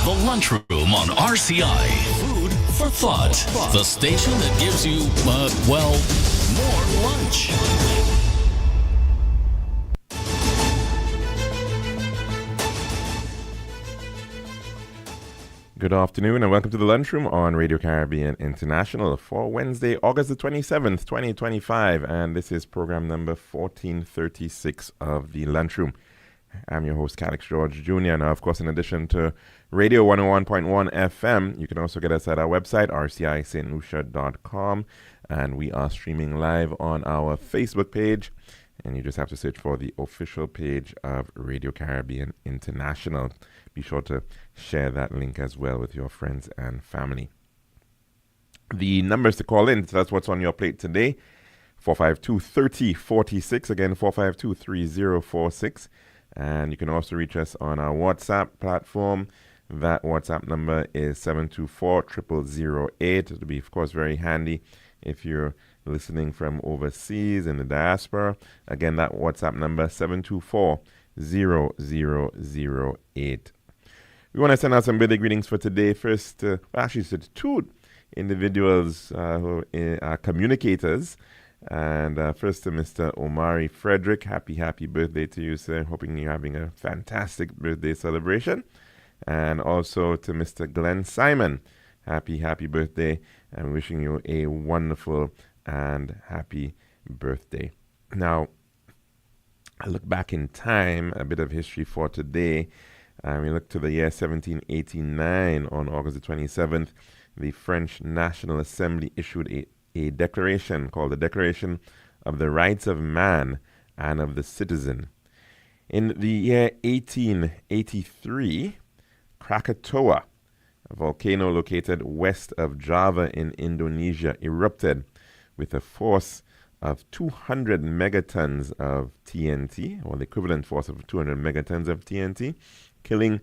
The Lunchroom on RCI. Food for thought. The station that gives you, more lunch. Good afternoon and welcome to the Lunchroom on Radio Caribbean International for Wednesday, August the 27th, 2025. And this is program number 1436 of the Lunchroom. I'm your host, Calix George Jr. Now, of course, in addition to Radio 101.1 FM, you can also get us at our website, rcistlucia.com. And we are streaming live on our Facebook page. And you just have to search for the official page of Radio Caribbean International. Be sure to share that link as well with your friends and family. The numbers to call in, that's what's on your plate today. 452-3046. Again, 452-3046. And you can also reach us on our WhatsApp platform. That WhatsApp number is 724-0008. It'll be, of course, very handy if you're listening from overseas in the diaspora. Again, that WhatsApp number, 724-0008. We want to send out some birthday greetings for today. First, actually, to two individuals who are communicators. And first to Mr. Omari Frederick, happy birthday to you, sir. Hoping you're having a fantastic birthday celebration. And also to Mr. Glenn Simon, happy birthday, and wishing you a wonderful and happy birthday. Now, I look back in time, a bit of history for today. We look to the year 1789. On August the 27th, the French National Assembly issued a declaration called the Declaration of the Rights of Man and of the Citizen. In the year 1883, Krakatoa, a volcano located west of Java in Indonesia, erupted with a force of 200 megatons of TNT, or the equivalent force of 200 megatons of TNT, killing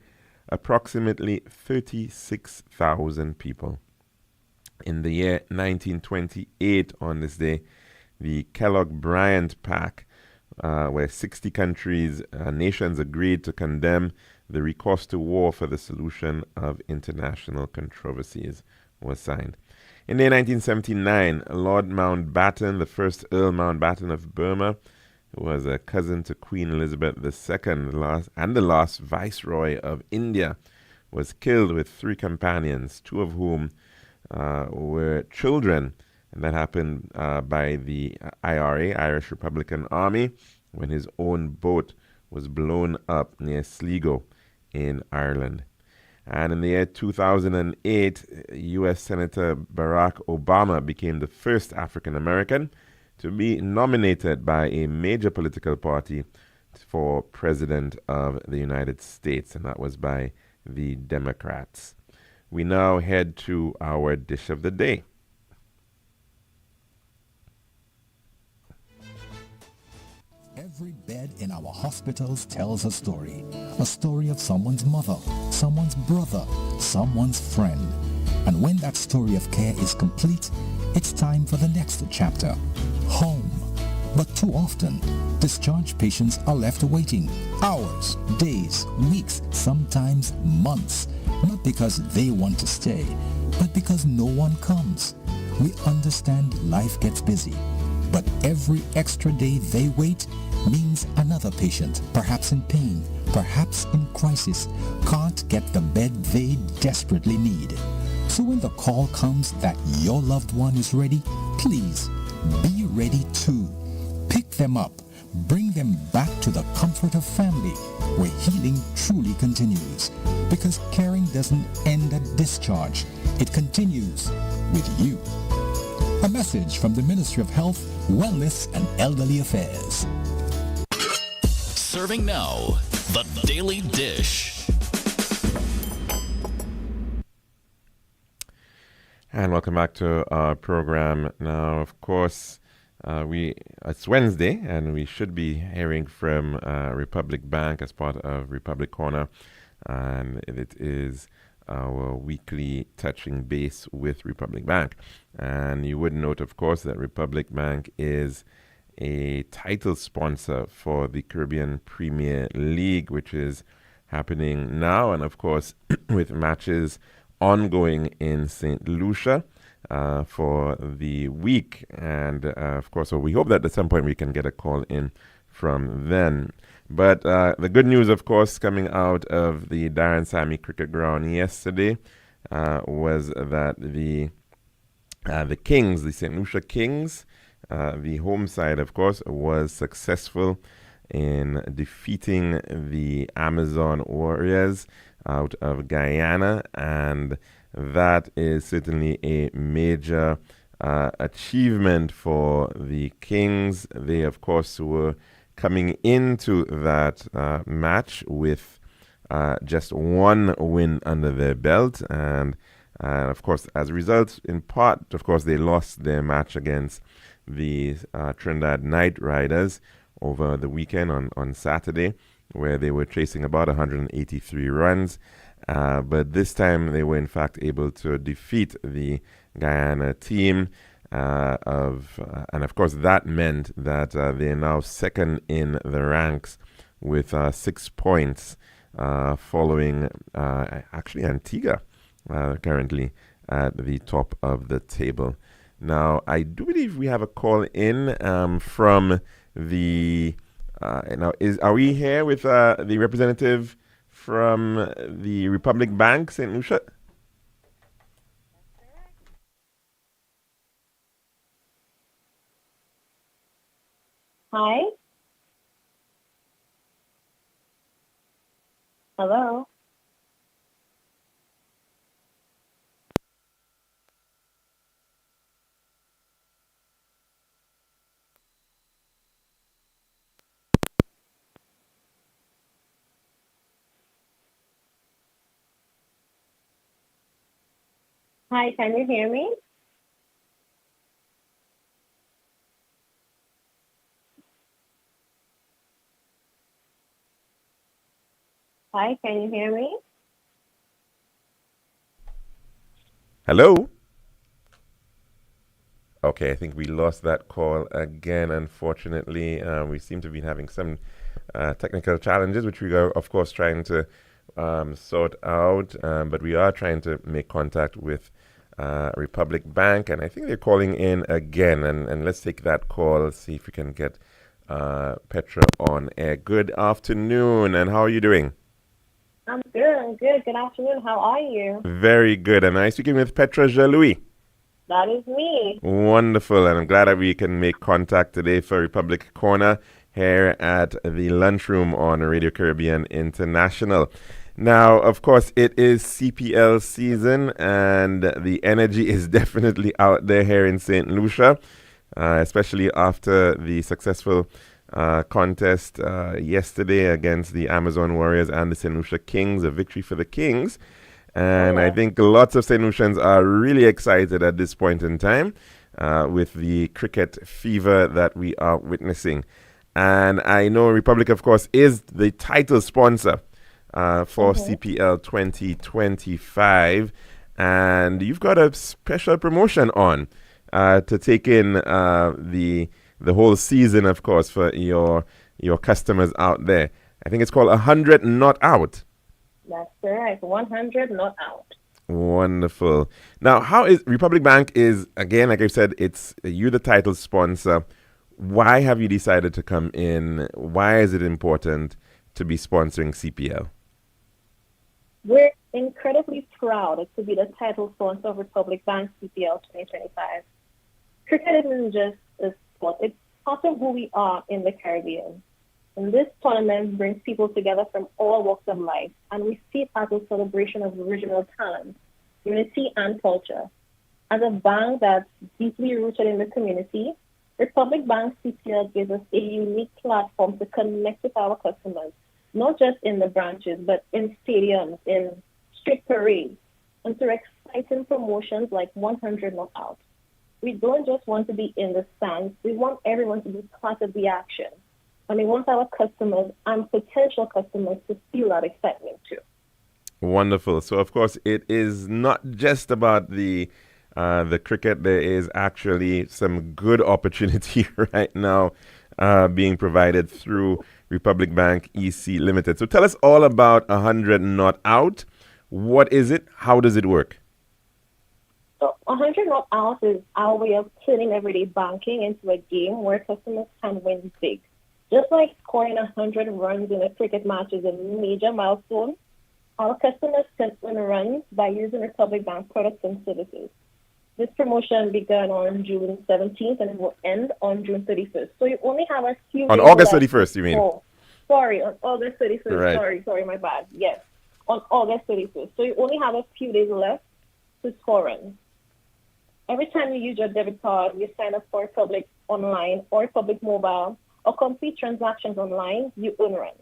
approximately 36,000 people. In the year 1928, on this day, the Kellogg-Briand Pact, where 60 countries, nations agreed to condemn the recourse to war for the solution of international controversies, was signed. In the year 1979, Lord Mountbatten, the first Earl Mountbatten of Burma, who was a cousin to Queen Elizabeth II, the last Viceroy of India, was killed with 3 companions, 2 of whom were children. And that happened by the IRA, Irish Republican Army, when his own boat was blown up near Sligo in Ireland. And in the year 2008, U.S. Senator Barack Obama became the first African American to be nominated by a major political party for President of the United States, and that was by the Democrats. We now head to our dish of the day. Every bed in our hospitals tells a story of someone's mother, someone's brother, someone's friend. And when that story of care is complete, it's time for the next chapter, home. But too often, discharged patients are left waiting hours, days, weeks, sometimes months, not because they want to stay, but because no one comes. We understand life gets busy, but every extra day they wait means another patient, perhaps in pain, perhaps in crisis, can't get the bed they desperately need. So when the call comes that your loved one is ready, please be ready too. Pick them up, bring them back to the comfort of family, where healing truly continues. Because caring doesn't end at discharge, it continues with you. A message from the Ministry of Health, Wellness and Elderly Affairs. Serving now, the Daily Dish. And welcome back to our program. Now, of course, it's Wednesday, and we should be hearing from Republic Bank as part of Republic Corner, and it is our weekly touching base with Republic Bank. And you would note, of course, that Republic Bank is a title sponsor for the Caribbean Premier League, which is happening now, and of course, with matches ongoing in St. Lucia for the week. And of course, so we hope that at some point we can get a call in from then. But the good news, of course, coming out of the Darren Sammy Cricket Ground yesterday was that the Kings, the St. Lucia Kings, the home side, of course, was successful in defeating the Amazon Warriors out of Guyana, and that is certainly a major achievement for the Kings. They, of course, were coming into that match with just one win under their belt, and of course, as a result, in part, of course, they lost their match against the Trinidad Knight Riders over the weekend on Saturday, where they were chasing about 183 runs. But this time they were in fact able to defeat the Guyana team and of course that meant that they're now second in the ranks with 6 points following actually Antigua currently at the top of the table. Now, I do believe we have a call in from the are we here with the representative from the Republic Bank, St. Lucia? Hi. Hello. Hi, can you hear me? Hi, can you hear me? Hello? Okay, I think we lost that call again, unfortunately. We seem to be having some technical challenges, which we are, of course, trying to sort out. But we are trying to make contact with Republic Bank, and I think they're calling in again. And let's take that call, see if we can get Petra on air. Good afternoon, and how are you doing? I'm good. Good afternoon. How are you? Very good. Am I speaking with Petra Jean-Louis? That is me. Wonderful, and I'm glad that we can make contact today for Republic Corner here at the Lunchroom on Radio Caribbean International. Now, of course, it is CPL season, and the energy is definitely out there here in St. Lucia, especially after the successful contest yesterday against the Amazon Warriors and the St. Lucia Kings, a victory for the Kings. And I think lots of St. Lucians are really excited at this point in time with the cricket fever that we are witnessing. And I know Republic, of course, is the title sponsor for CPL 2025. And you've got a special promotion on to take in the whole season, of course, for your customers out there. I think it's called 100 Not Out. That's correct. 100 not out. Wonderful. Now, how is Republic Bank is, again, like I said, it's you the title sponsor. Why have you decided to come in? Why is it important to be sponsoring CPL? We're incredibly proud to be the title sponsor of Republic Bank CPL 2025. Cricket isn't just a sport. It's part of who we are in the Caribbean. And this tournament brings people together from all walks of life, and we see it as a celebration of original talent, unity, and culture. As a bank that's deeply rooted in the community, Republic Bank CPL gives us a unique platform to connect with our customers, not just in the branches, but in stadiums, in street parades, and through exciting promotions like 100 Not Out. We don't just want to be in the stands, we want everyone to be part of the action. And we want our customers and potential customers to feel that excitement too. Wonderful. So, of course, it is not just about the cricket. There is actually some good opportunity right now being provided through Republic Bank EC Limited. So tell us all about 100 Not Out. What is it? How does it work? So 100 Not Out is our way of turning everyday banking into a game where customers can win big. Just like scoring 100 runs in a cricket match is a major milestone, our customers can win runs by using Republic Bank products and services. This promotion began on June 17th and it will end on June 31st. So you only have a few On days August left 31st, you mean? Oh, sorry, on August 31st. Right. Sorry, my bad. Yes, on August 31st. So you only have a few days left to score runs. Every time you use your debit card, you sign up for Republic Online or Republic Mobile or complete transactions online, you earn runs.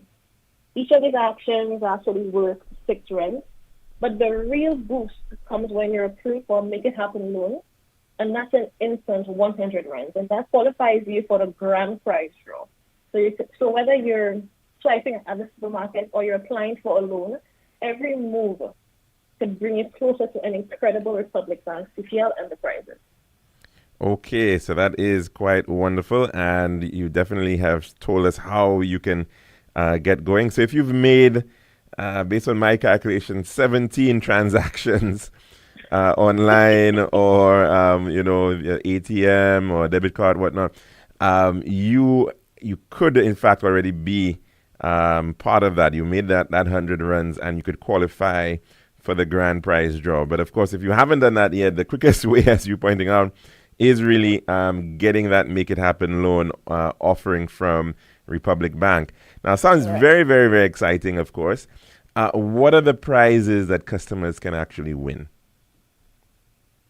Each of these actions actually worth 6 runs, but the real boost comes when you're approved for Make It Happen loan, and that's an instant 100 runs, and that qualifies you for the grand prize draw. So whether you're swiping at the supermarket or you're applying for a loan, every move could bring you closer to an incredible Republic Bank CPL and the prizes. Okay, so that is quite wonderful, and you definitely have told us how you can get going. So if you've made, based on my calculations, 17 transactions online or, your ATM or debit card, whatnot, you could, in fact, already be part of that. You made that 100 runs, and you could qualify for the grand prize draw. But, of course, if you haven't done that yet, the quickest way, as you're pointing out, is really getting that Make It Happen loan offering from Republic Bank. Now, sounds very, very, very exciting, of course. What are the prizes that customers can actually win?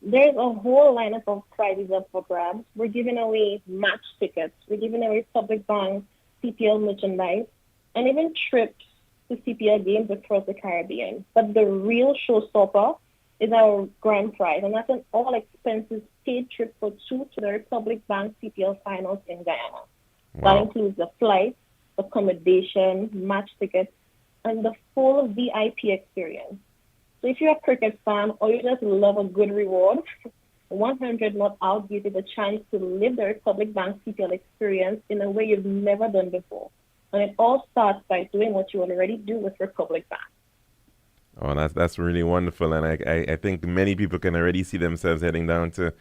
There's a whole lineup of prizes up for grabs. We're giving away match tickets. We're giving away Republic Bank CPL merchandise, and even trips to CPL games across the Caribbean. But the real showstopper is our grand prize, and that's an all-expenses paid trip for 2 to the Republic Bank CPL finals in Guyana. Wow. That includes the flight, accommodation, match tickets, and the full VIP experience. So if you're a cricket fan or you just love a good reward, 100 Not Out gives you the chance to live the Republic Bank CPL experience in a way you've never done before. And it all starts by doing what you already do with Republic Bank. Oh, that's really wonderful, and I think many people can already see themselves heading down to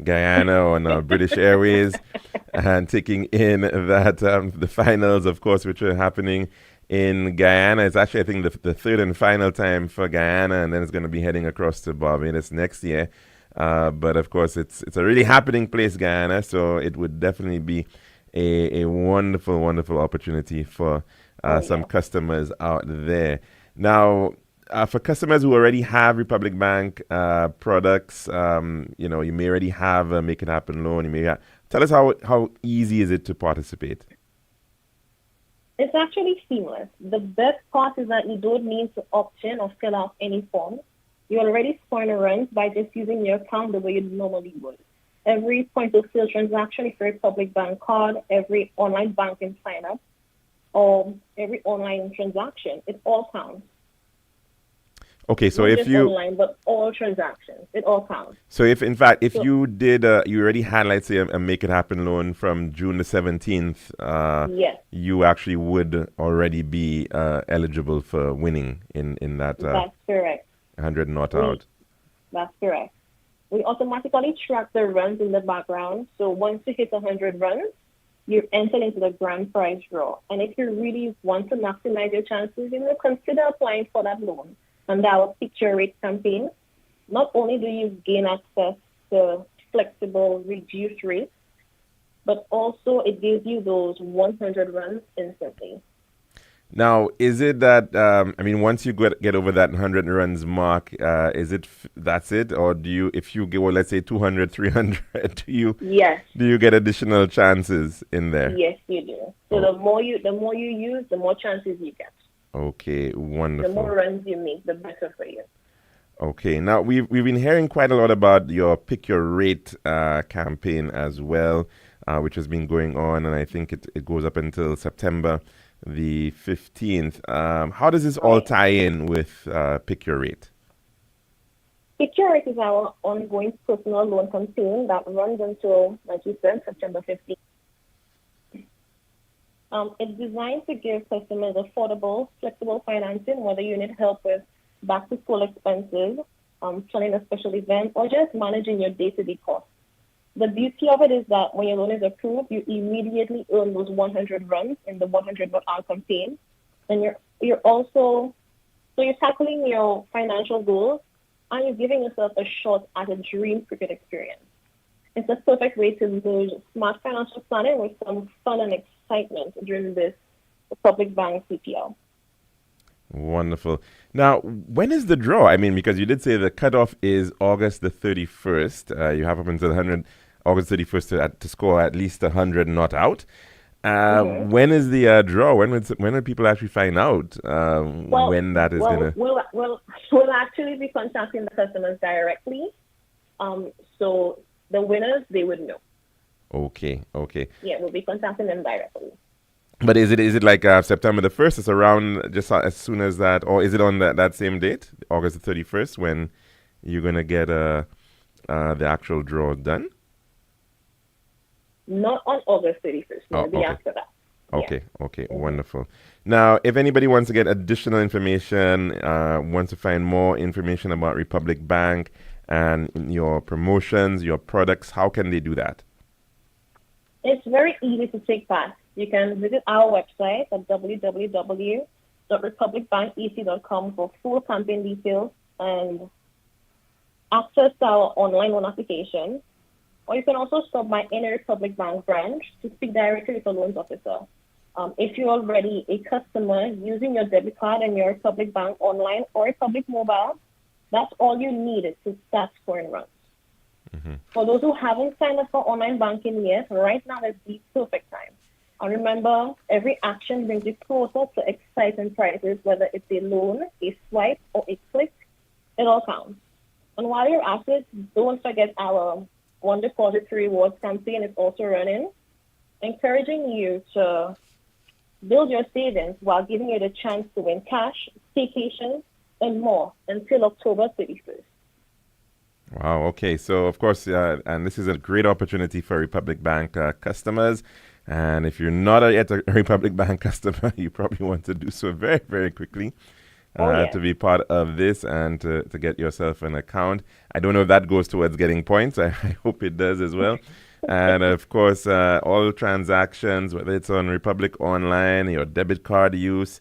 Guyana on British Airways and taking in that the finals, of course, which are happening in Guyana. It's actually, I think, the third and final time for Guyana, and then it's going to be heading across to Barbados next year. But of course, it's a really happening place, Guyana, so it would definitely be a wonderful, wonderful opportunity for some customers out there. Now, for customers who already have Republic Bank products, you may already have a Make It Happen loan. Tell us how easy is it to participate? It's actually seamless. The best part is that you don't need to opt in or fill out any forms. You're already scoring runs by just using your account the way you normally would. Every point-of-sale transaction, if you're a Republic Bank card, every online banking sign-up, or every online transaction, it all counts. Okay, so Not if just you online, but all transactions, it all counts. So if you did, you already had, let's say, a Make It Happen loan from June the 17th, yes, you actually would already be eligible for winning in that. That's correct. 100 Not Out. That's correct. We automatically track the runs in the background. So once you hit 100 runs, you're entered into the grand prize draw. And if you really want to maximize your chances, consider applying for that loan. Under our Picture Rate campaign, not only do you gain access to flexible, reduced rates, but also it gives you those 100 runs instantly. Now, is it that, once you get over that 100 runs mark, that's it? Or do you, if you go, let's say 200, 300, Yes. do you get additional chances in there? Yes, you do. So the more you use, the more chances you get. Okay, wonderful. The more runs you make, the better for you. Okay, now we've been hearing quite a lot about your Pick Your Rate campaign as well, which has been going on, and I think it goes up until September the 15th. How does this all tie in with Pick Your Rate? Pick Your Rate is our ongoing personal loan campaign that runs until, like you said, September 15th. It's designed to give customers affordable, flexible financing, whether you need help with back-to-school expenses, planning a special event, or just managing your day-to-day costs. The beauty of it is that when your loan is approved, you immediately earn those 100 runs in the 100 not out campaign, and you're also so you're tackling your financial goals, and you're giving yourself a shot at a dream cricket experience. It's a perfect way to merge smart financial planning with some fun and excitement during this Republic Bank CPL. Wonderful. Now, when is the draw? I mean, because you did say the cutoff is August the 31st. You have up until August 31st to score at least 100 not out. When is the draw? When will people actually find out when that is going to... We'll actually be contacting the customers directly. So the winners, they would know. Okay. Yeah, we'll be contacting them directly. But is it like September the 1st? It's around just as soon as that, or is it on that same date, August the 31st, when you're going to get the actual draw done? Not on August 31st. Maybe after that. Okay, wonderful. Now, if anybody wants to get additional information, wants to find more information about Republic Bank and your promotions, your products, how can they do that? It's very easy to take part. You can visit our website at www.republicbank.ec.com for full campaign details and access to our online loan application. Or you can also stop by any Republic Bank branch to speak directly with a loans officer. If you're already a customer using your debit card and your Republic Bank online or Republic Mobile, that's all you need to start scoring runs. Mm-hmm. For those who haven't signed up for online banking yet, right now is the perfect time. And remember, every action brings you closer to exciting prizes, whether it's a loan, a swipe, or a click, it all counts. And while you're at it, don't forget our One Deposit to Rewards campaign is also running, encouraging you to build your savings while giving you the chance to win cash, staycations, and more until October 31st. Wow, okay. So, of course, and this is a great opportunity for Republic Bank customers. And if you're not yet a Republic Bank customer, you probably want to do so very, very quickly to be part of this and to get yourself an account. I don't know if that goes towards getting points. I hope it does as well. And, of course, all transactions, whether it's on Republic Online, your debit card use,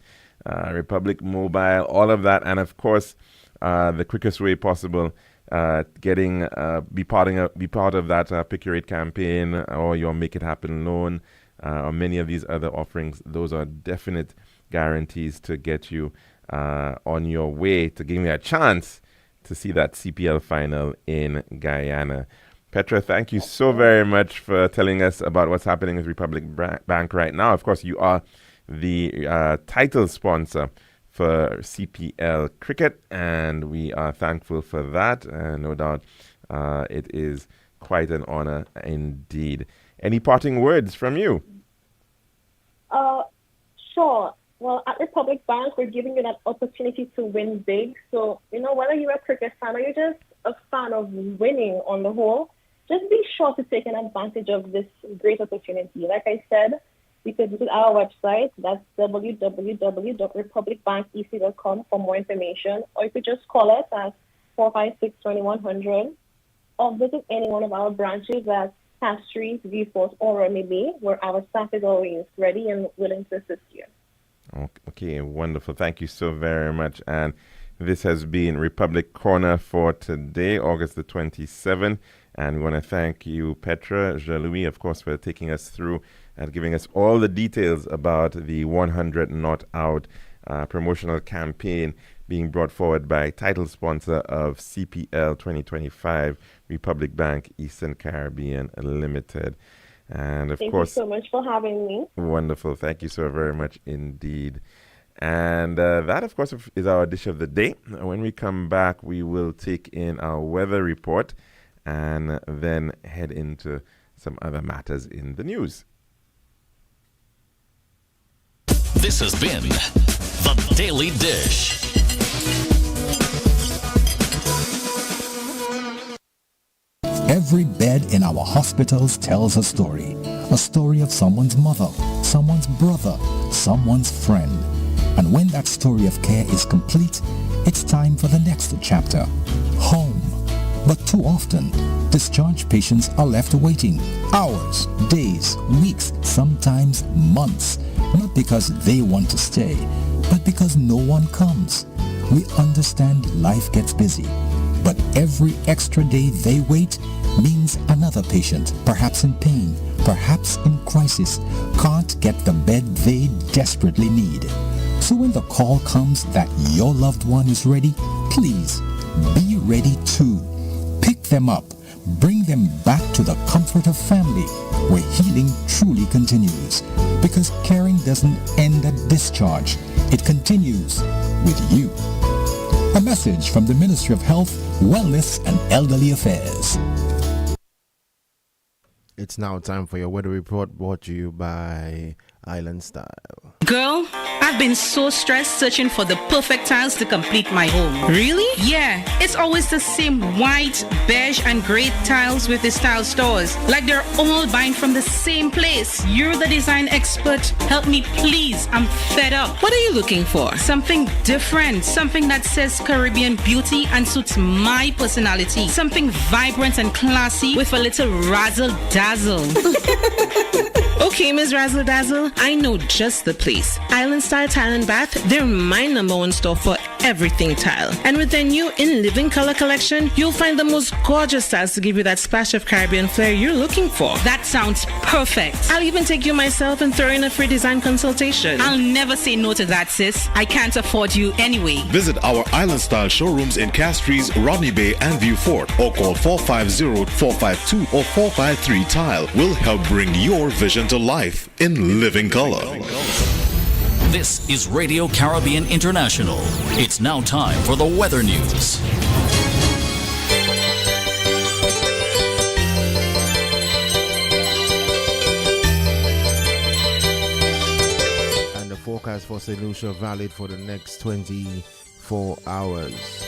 Republic Mobile, all of that. And, of course, the quickest way possible be part of that Pick Your Rate campaign or your Make It Happen loan or many of these other offerings. Those are definite guarantees to get you on your way to giving you a chance to see that CPL final in Guyana. Petra, thank you so very much for telling us about what's happening with Republic Bank right now. Of course, you are the title sponsor for CPL Cricket, and we are thankful for that. No doubt it is quite an honor indeed. Any parting words from you? Sure. Well, at Republic Bank, we're giving you that opportunity to win big. So, whether you're a cricket fan or you're just a fan of winning on the whole, just be sure to take advantage of this great opportunity. Like I said, you could visit our website. That's www.republicbank.ec.com for more information. Or you could just call us at 456-2100 or visit any one of our branches at Cass Street, Viewport, or Remy Bay, where our staff is always ready and willing to assist you. Okay, wonderful. Thank you so very much. And this has been Republic Corner for today, August the 27th. And we want to thank you, Petra Jean-Louis, of course, for taking us through and giving us all the details about the 100 Not Out promotional campaign being brought forward by title sponsor of CPL 2025, Republic Bank Eastern Caribbean Limited. And of course, thank you so much for having me. Wonderful. Thank you so very much indeed. And that, of course, is our dish of the day. When we come back, we will take in our weather report and then head into some other matters in the news. This has been The Daily Dish. Every bed in our hospitals tells a story of someone's mother, someone's brother, someone's friend. And when that story of care is complete, it's time for the next chapter, home. But too often, discharged patients are left waiting hours, days, weeks, sometimes months, not because they want to stay, but because no one comes. We understand life gets busy, but every extra day they wait means another patient, perhaps in pain, perhaps in crisis, can't get the bed they desperately need. So when the call comes that your loved one is ready, please be ready too. Pick them up, bring them back to the comfort of family, where healing truly continues. Because caring doesn't end at discharge, it continues with you. A message from the Ministry of Health, Wellness and Elderly Affairs. It's now time for your weather report, brought to you by Island Style. Girl, I've been so stressed searching for the perfect tiles to complete my home. Really? Yeah, it's always the same white, beige and gray tiles with the style stores. Like they're all buying from the same place. You're the design expert. Help me please. I'm fed up. What are you looking for? Something different. Something that says Caribbean beauty and suits my personality. Something vibrant and classy with a little razzle dazzle. Okay, Ms. Razzle Dazzle, I know just the place. Island Style Tile and Bath, they're my number one store for everything tile. And with their new In Living Color collection, you'll find the most gorgeous styles to give you that splash of Caribbean flair you're looking for. That sounds perfect. I'll even take you myself and throw in a free design consultation. I'll never say no to that, sis. I can't afford you anyway. Visit our Island Style showrooms in Castries, Rodney Bay, and View Fort, or call 450-452 or 453 Tile. We'll help bring your vision to life in living color. This is Radio Caribbean International. It's now time for the weather news. And the forecast for St. Lucia valid for the next 24 hours.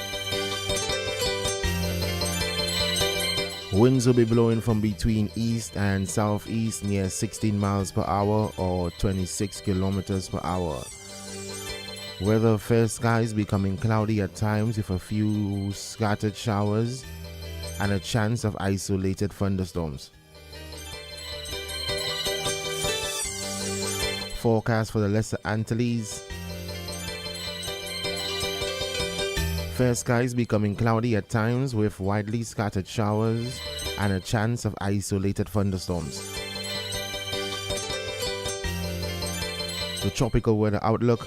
Winds will be blowing from between east and southeast near 16 miles per hour or 26 kilometers per hour. Weather, fair skies becoming cloudy at times with a few scattered showers and a chance of isolated thunderstorms. Forecast for the Lesser Antilles. Fair skies becoming cloudy at times with widely scattered showers and a chance of isolated thunderstorms. The tropical weather outlook.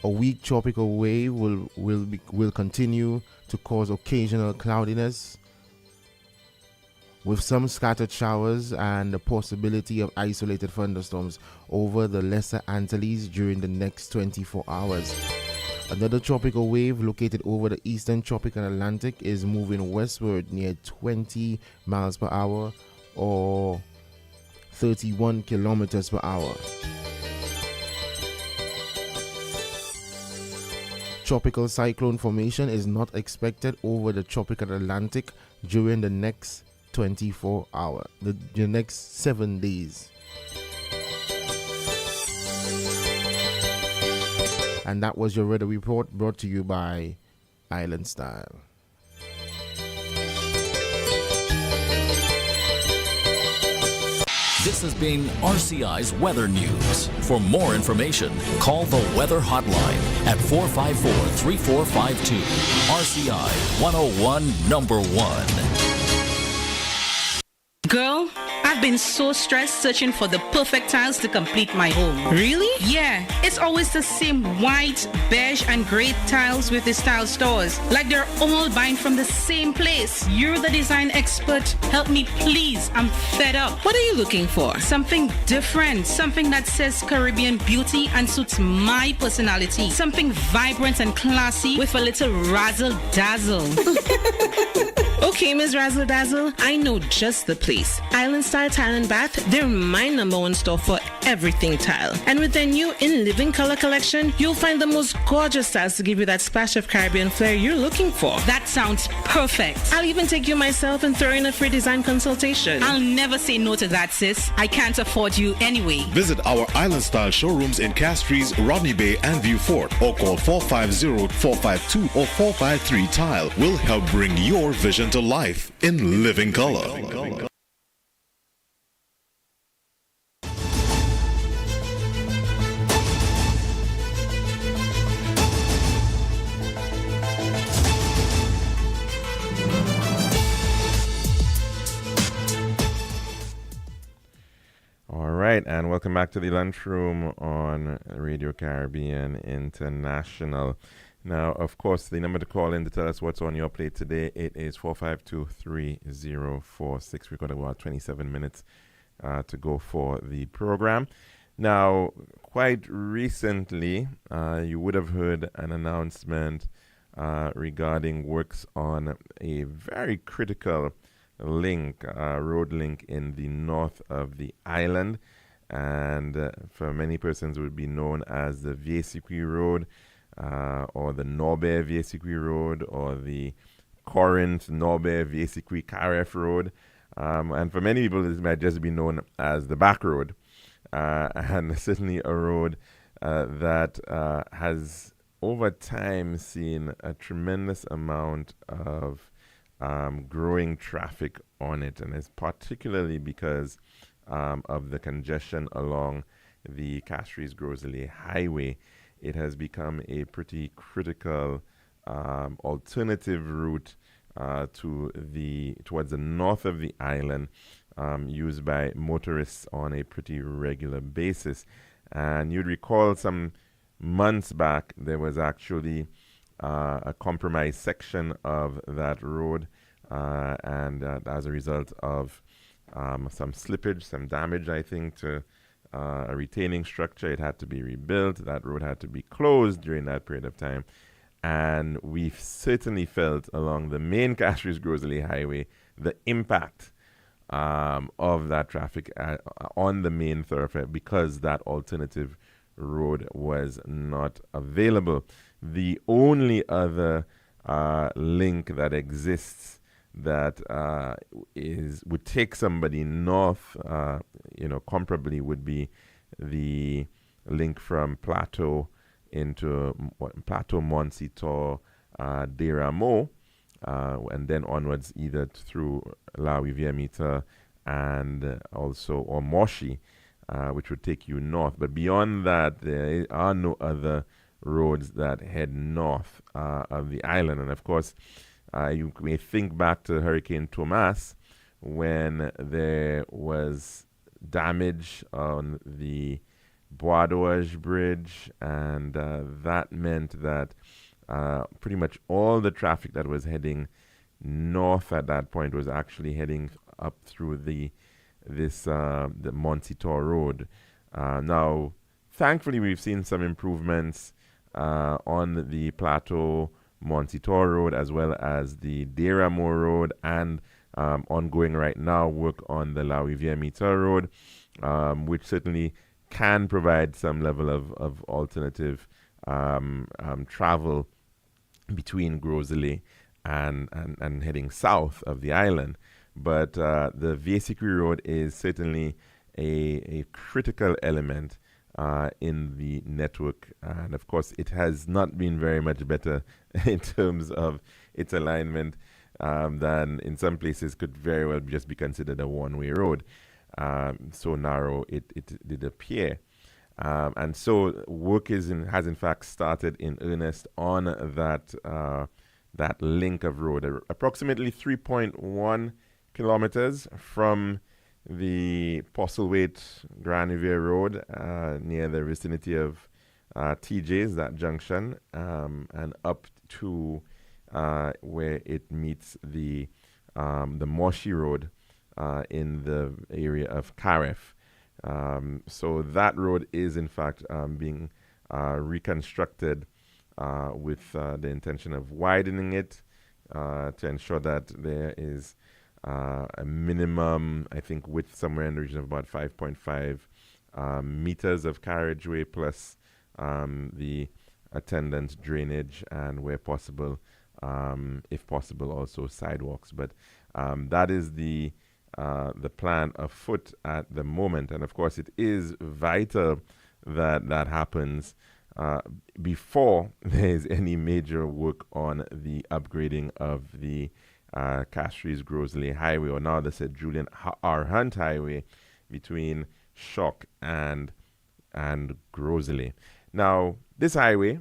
A weak tropical wave will continue to cause occasional cloudiness with some scattered showers and the possibility of isolated thunderstorms over the Lesser Antilles during the next 24 hours. Another tropical wave located over the eastern tropical Atlantic is moving westward near 20 miles per hour or 31 kilometers per hour. Tropical cyclone formation is not expected over the tropical Atlantic during the next 24 hours, the next 7 days. And that was your weather report brought to you by Island Style. This has been RCI's Weather News. For more information, call the Weather Hotline at 454-3452. RCI 101 number 1. Girl, I've been so stressed searching for the perfect tiles to complete my home. Really? Yeah, it's always the same white, beige and gray tiles with the style stores. Like they're all buying from the same place. You're the design expert. Help me please. I'm fed up. What are you looking for? Something different. Something that says Caribbean beauty and suits my personality. Something vibrant and classy with a little razzle dazzle. Okay, Ms. Razzle Dazzle, I know just the place. Island Style Tile and Bath, they're my number one store for everything tile. And with their new In Living Color collection, you'll find the most gorgeous styles to give you that splash of Caribbean flair you're looking for. That sounds perfect. I'll even take you myself and throw in a free design consultation. I'll never say no to that, sis. I can't afford you anyway. Visit our island style showrooms in Castries, Rodney Bay, and View Fort, or call 450-452 or 453 Tile. We'll help bring your vision to life in living color. All right, and welcome back to the Lunchroom on Radio Caribbean International. Now, of course, the number to call in to tell us what's on your plate today, it is 452-3046. We've got about 27 minutes to go for the program. Now, quite recently, you would have heard an announcement regarding works on a very critical link, road link in the north of the island, and for many persons would be known as the Vieux-Sequi Road, or the Norbert Vieux-Sequi Road, or the Corinth Norbert Vieux-Sequi Caref Road, and for many people this might just be known as the back road, and certainly a road that has over time seen a tremendous amount of growing traffic on it, and it's particularly because of the congestion along the Castries-Grosley Highway. It has become a pretty critical alternative route towards the north of the island, used by motorists on a pretty regular basis. And you'd recall some months back there was actually a compromised section of that road, and as a result of some slippage, some damage, I think, to a retaining structure, it had to be rebuilt. That road had to be closed during that period of time. And we've certainly felt along the main Castries-Grosley Highway the impact of that traffic on the main thoroughfare because that alternative road was not available. The only other link that exists that would take somebody north, comparably, would be the link from Plateau into Plateau, Montsetor, Deramo, and then onwards either through La Rivière-Mita and also or Moshi, which would take you north. But beyond that, there are no other roads that head north of the island. And of course, you may think back to Hurricane Thomas when there was damage on the Bois d'Orge Bridge, and that meant that pretty much all the traffic that was heading north at that point was actually heading up through the Montsetor Road. Now, thankfully, we've seen some improvements on the Plateau Montsetor Road as well as the Deramo Road, and ongoing right now work on the La Rivière-Mita Road, which certainly can provide some level of alternative travel between Grosley and heading south of the island. But the Vieux-Sequi Road is certainly a critical element in the network, and of course it has not been very much better in terms of its alignment than in some places could very well just be considered a one-way road. So narrow it did appear. And so work has in fact started in earnest on that link of road, approximately 3.1 kilometers from the Postlewaite Grand Riviere Road, near the vicinity of TJ's, that junction, and up to where it meets the Moshi Road in the area of Caref. So that road is in fact being reconstructed with the intention of widening it to ensure that there is a minimum, I think, width somewhere in the region of about 5.5 meters of carriageway plus the attendant drainage, and where possible, if possible, also sidewalks. But that is the plan afoot at the moment. And of course, it is vital that that happens before there is any major work on the upgrading of the Castries-Grosley Highway, or now they said Julian R. Hunt Highway, between Shock and Grosley. Now, this highway,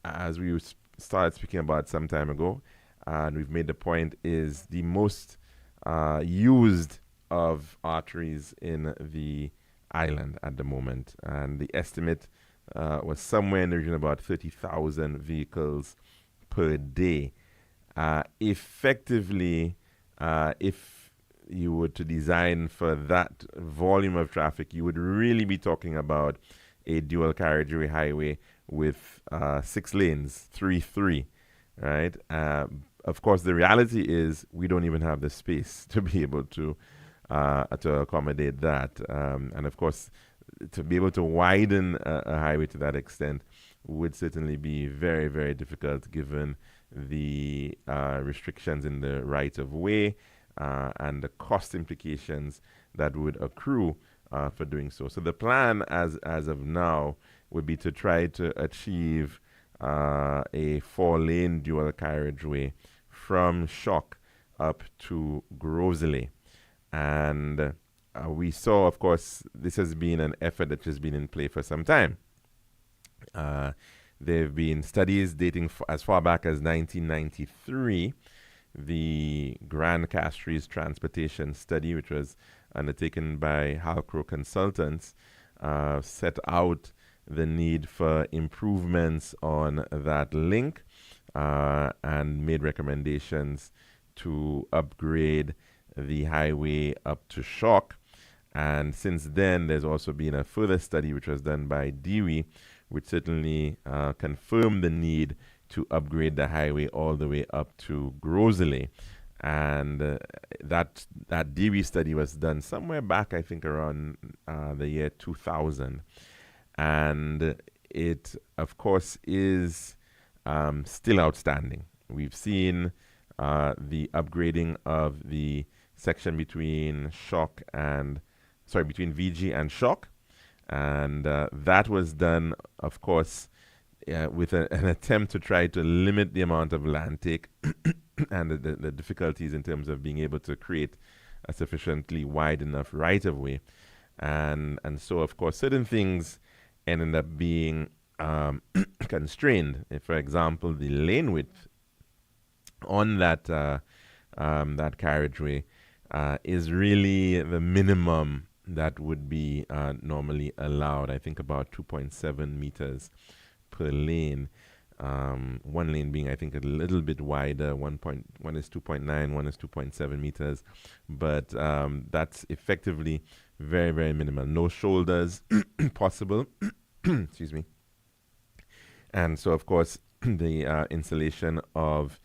as we started speaking about some time ago, and we've made the point, is the most used of arteries in the island at the moment. And the estimate was somewhere in the region of about 30,000 vehicles per day. Effectively, if you were to design for that volume of traffic, you would really be talking about a dual carriageway highway with 6 lanes, 3-3, right? Of course, the reality is we don't even have the space to be able to accommodate that. And of course, to be able to widen a highway to that extent would certainly be very, very difficult given the restrictions in the right of way and the cost implications that would accrue for doing so. So the plan as of now would be to try to achieve a 4-lane dual carriageway from Shock up to Grosley. And we saw, of course, this has been an effort that has been in play for some time. There have been studies dating as far back as 1993. The Grand Castries Transportation Study, which was undertaken by Halcro Consultants, set out the need for improvements on that link and made recommendations to upgrade the highway up to Shock. And since then, there's also been a further study which was done by DWI, which certainly confirmed the need to upgrade the highway all the way up to Grosley. And that DWI study was done somewhere back, I think, around the year 2000. And it, of course, is still outstanding. We've seen the upgrading of the section between between VG and Shock. And that was done, of course, with an attempt to try to limit the amount of land take and the difficulties in terms of being able to create a sufficiently wide enough right-of-way. And so, of course, certain things ended up being constrained. If, for example, the lane width on that carriageway is really the minimum that would be normally allowed. I think about 2.7 meters per lane. One lane being, I think, a little bit wider. One is 2.9, one is 2.7 meters. But that's effectively very, very minimal. No shoulders possible. Excuse me. And so, of course, the installation of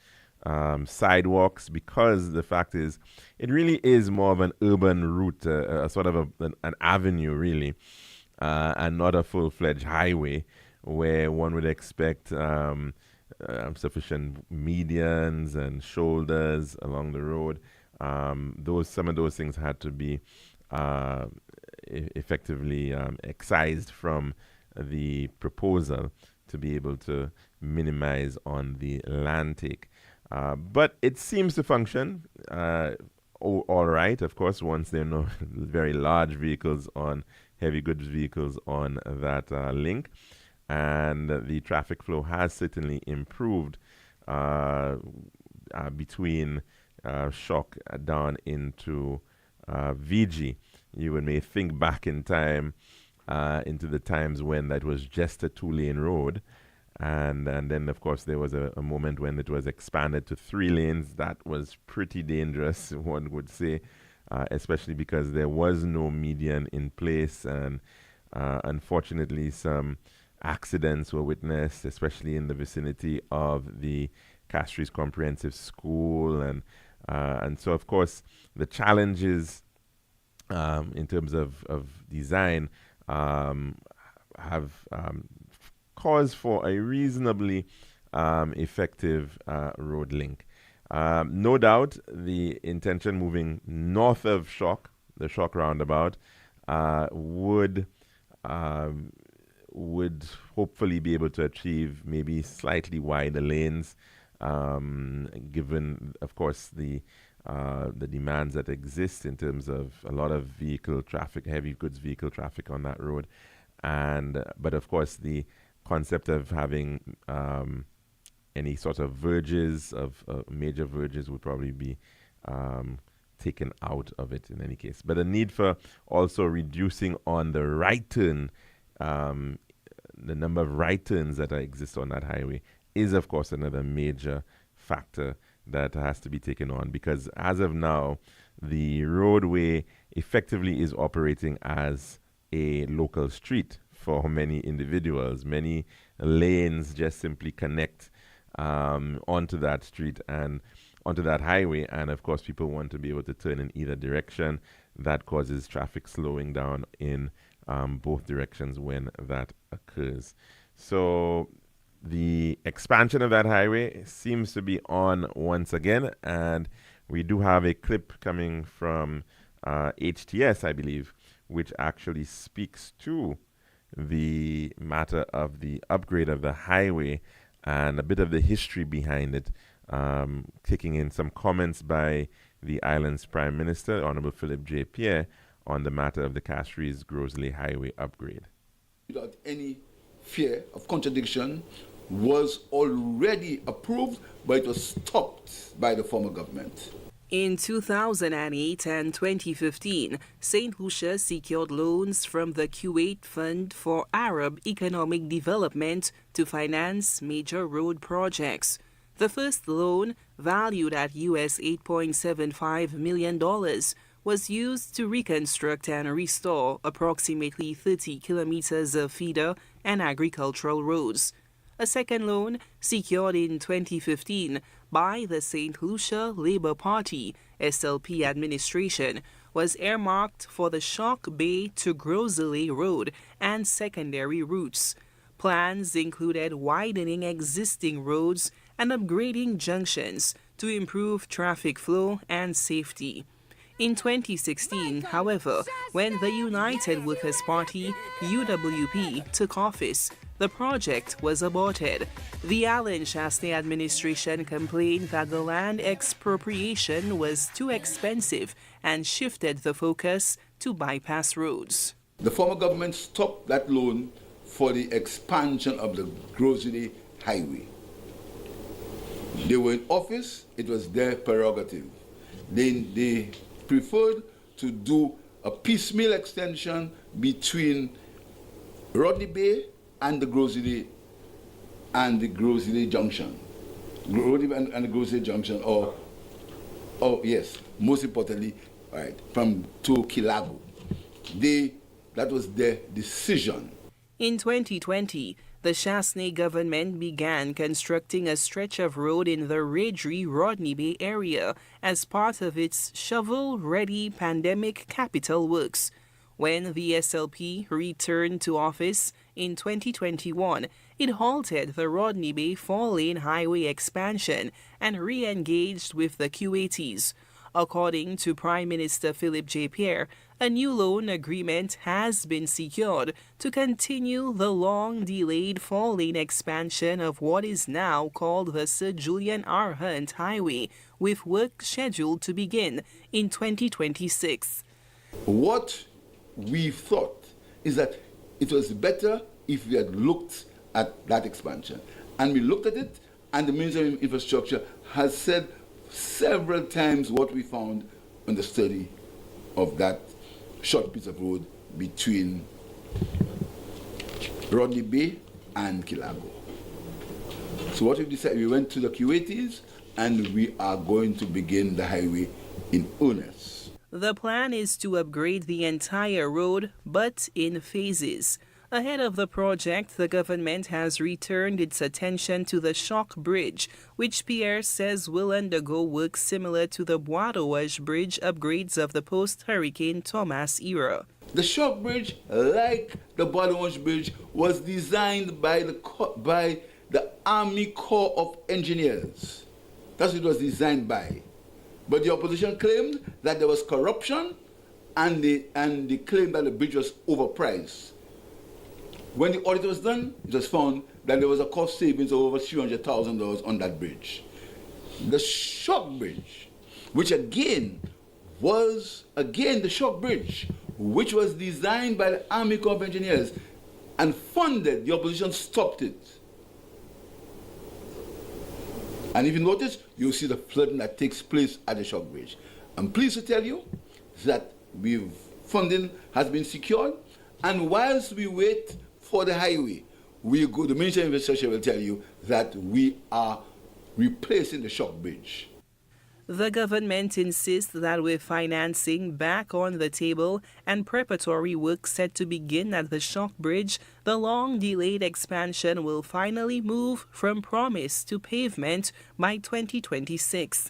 sidewalks, because the fact is it really is more of an urban route, a sort of an avenue really, and not a full-fledged highway where one would expect sufficient medians and shoulders along the road. Some of those things had to be effectively excised from the proposal to be able to minimize on the land take. But it seems to function all right, of course, once there are no very large vehicles heavy goods vehicles on that link. And the traffic flow has certainly improved between Shock down into VG. You may think back in time into the times when that was just a 2-lane road. And then, of course, there was a moment when it was expanded to 3 lanes. That was pretty dangerous, one would say, especially because there was no median in place. And unfortunately, some accidents were witnessed, especially in the vicinity of the Castries Comprehensive School. And so, of course, the challenges in terms of design have cause for a reasonably effective road link. No doubt, the intention moving north of the Shock roundabout, would hopefully be able to achieve maybe slightly wider lanes, given, of course, the demands that exist in terms of a lot of vehicle traffic, heavy goods vehicle traffic on that road, but of course the concept of having any sort of verges of major verges would probably be taken out of it in any case. But the need for also reducing on the right turn, the number of right turns that exist on that highway is, of course, another major factor that has to be taken on, because as of now, the roadway effectively is operating as a local street for many individuals. Many lanes just simply connect onto that street and onto that highway, and of course people want to be able to turn in either direction. That causes traffic slowing down in both directions when that occurs. So the expansion of that highway seems to be on once again, and we do have a clip coming from HTS, I believe, which actually speaks to the matter of the upgrade of the highway and a bit of the history behind it, kicking in some comments by the island's Prime Minister, Honorable Philip J. Pierre, on the matter of the Castries-Grosley Highway upgrade. Without any fear of contradiction, was already approved, but it was stopped by the former government. In 2008 and 2015, St. Lucia secured loans from the Kuwait Fund for Arab Economic Development to finance major road projects. The first loan, valued at US $8.75 million, was used to reconstruct and restore approximately 30 kilometers of feeder and agricultural roads. A second loan, secured in 2015 by the St. Lucia Labour Party SLP administration, was earmarked for the Shock Bay to Grosley Road and secondary routes. Plans included widening existing roads and upgrading junctions to improve traffic flow and safety. In 2016, however, when the United Workers' Party, UWP, took office, the project was aborted. The Alan Chasney administration complained that the land expropriation was too expensive and shifted the focus to bypass roads. The former government stopped that loan for the expansion of the Grosley Highway. They were in office, it was their prerogative. They preferred to do a piecemeal extension between Rodney Bay and the Grosley Junction. Rodney and the Grosley Junction, or yes, most importantly, right, to Kilago. That was their decision. In 2020, the Chasney government began constructing a stretch of road in the Redri-Rodney Bay area as part of its shovel-ready pandemic capital works. When the SLP returned to office in 2021, it halted the Rodney Bay 4-lane highway expansion and re-engaged with the Kuwaitis. According to Prime Minister Philip J. Pierre, a new loan agreement has been secured to continue the long-delayed 4-lane expansion of what is now called the Sir Julian R. Hunt Highway, with work scheduled to begin in 2026. What we thought is that it was better if we had looked at that expansion. And we looked at it, and the Ministry of Infrastructure has said several times what we found on the study of that short piece of road between Rodney Bay and Kilago. So what we decided, we went to the Kuwaitis, and we are going to begin the highway in earnest. The plan is to upgrade the entire road, but in phases. Ahead of the project, the government has returned its attention to the Shock Bridge, which Pierre says will undergo work similar to the Bois d'Ouage Bridge upgrades of the post-Hurricane Thomas era. The Shock Bridge, like the Ballonge Bridge, was designed by the Army Corps of Engineers. That's what it was designed by. But the opposition claimed that there was corruption, and they claimed that the bridge was overpriced. When the audit was done, it was found that there was a cost savings of over $300,000 on that bridge. The Shock Bridge, which again was the Shock Bridge, which was designed by the Army Corps of Engineers and funded, the opposition stopped it. And if you notice, you'll see the flooding that takes place at the Shock Bridge. I'm pleased to tell you that funding has been secured, and whilst we wait for the highway, the Ministry of Infrastructure will tell you that we are replacing the Shock Bridge. The government insists that with financing back on the table and preparatory work set to begin at the Shock Bridge, the long-delayed expansion will finally move from promise to pavement by 2026.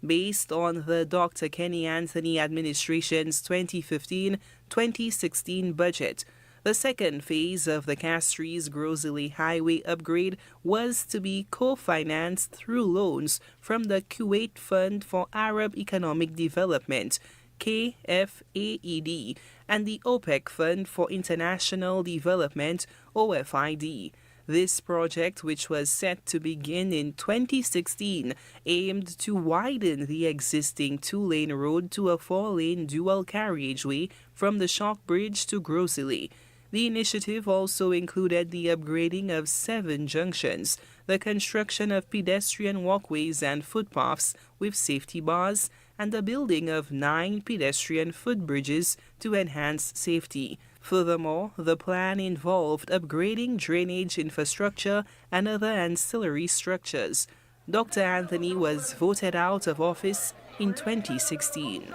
Based on the Dr. Kenny Anthony administration's 2015-2016 budget, the second phase of the Castries-Grosley Highway upgrade was to be co-financed through loans from the Kuwait Fund for Arab Economic Development, KFAED, and the OPEC Fund for International Development, OFID. This project, which was set to begin in 2016, aimed to widen the existing two-lane road to a four-lane dual carriageway from the Shock Bridge to Grosley. The initiative also included the upgrading of 7 junctions, the construction of pedestrian walkways and footpaths with safety bars, and the building of 9 pedestrian footbridges to enhance safety. Furthermore, the plan involved upgrading drainage infrastructure and other ancillary structures. Dr. Anthony was voted out of office in 2016. In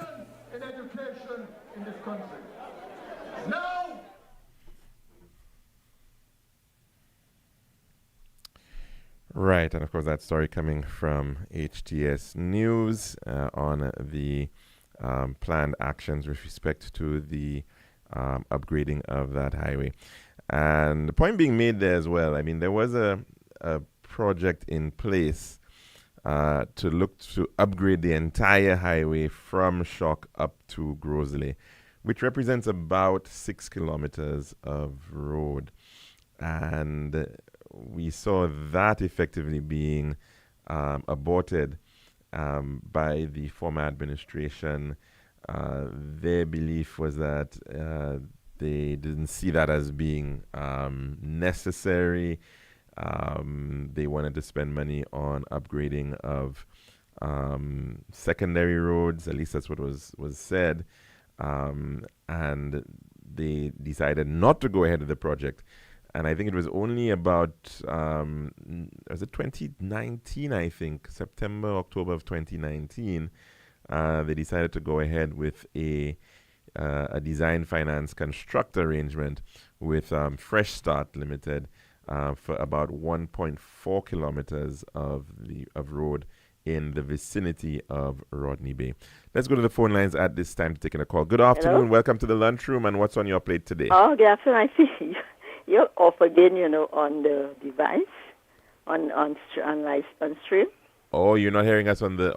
education in this country. Now, Right, and of course that story coming from HTS News on the planned actions with respect to the upgrading of that highway. And the point being made there as well, I mean, there was a project in place to look to upgrade the entire highway from Shock up to Grosley, which represents about 6 kilometers of road. And we saw that effectively being aborted by the former administration. Their belief was that they didn't see that as being necessary. They wanted to spend money on upgrading of secondary roads, at least that's what was said. And they decided not to go ahead with the project. And I think it was only about, was it 2019, I think, September, October of 2019, they decided to go ahead with a design finance construct arrangement with Fresh Start Limited for about 1.4 kilometers of road in the vicinity of Rodney Bay. Let's go to the phone lines at this time to take in a call. Good afternoon. Hello? Welcome to the lunchroom. And what's on your plate today? Oh, good afternoon. I see you're off again, on the device, on stream. Oh, you're not hearing us on the.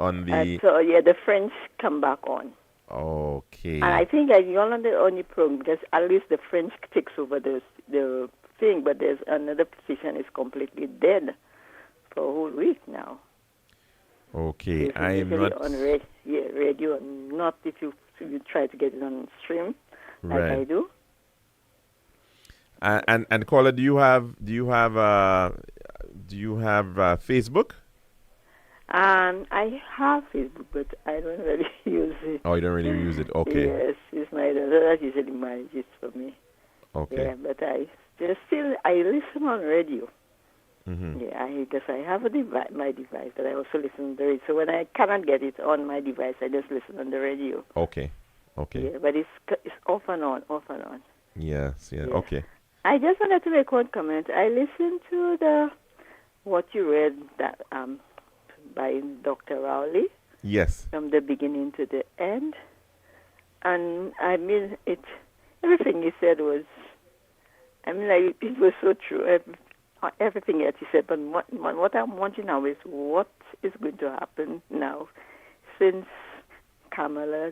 So yeah, the friends come back on. Okay. And I think you're on the only program because at least the French takes over the thing, but there's another position is completely dead for a whole week now. Okay, It's I am not on radio, not if you try to get it on stream, like right. I do. And caller, do you have Facebook? I have Facebook, but I don't really use it. Oh, you don't really use it. Okay. Yes, it's my daughter that usually manages it for me. Okay. Yeah, but I listen on radio. Mm-hmm. Yeah, because I have my device that I also listen on the radio. So when I cannot get it on my device, I just listen on the radio. Okay. Okay. Yeah, but it's off and on. Yes. Yeah. Yeah. Okay. I just wanted to make one comment. I listened to what you read that by Dr. Rowley. Yes. From the beginning to the end, and I mean it everything he said was, I mean, like, it was so true. Everything that he said. But what I'm wanting now is what is going to happen now, since Kamala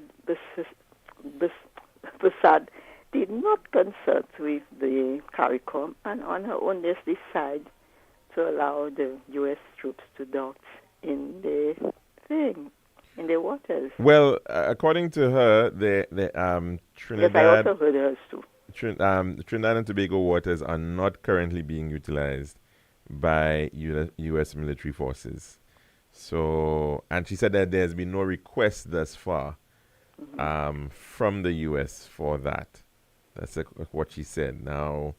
Prasad did not consult with the CARICOM and on her own just decide to allow the U.S. troops to dock in the waters. Well, according to her, the Trinidad. Yes, I also heard hers too. Trinidad and Tobago waters are not currently being utilized by U.S. military forces. So, and she said that there's been no request thus far from the U.S. for that. That's what she said. Now,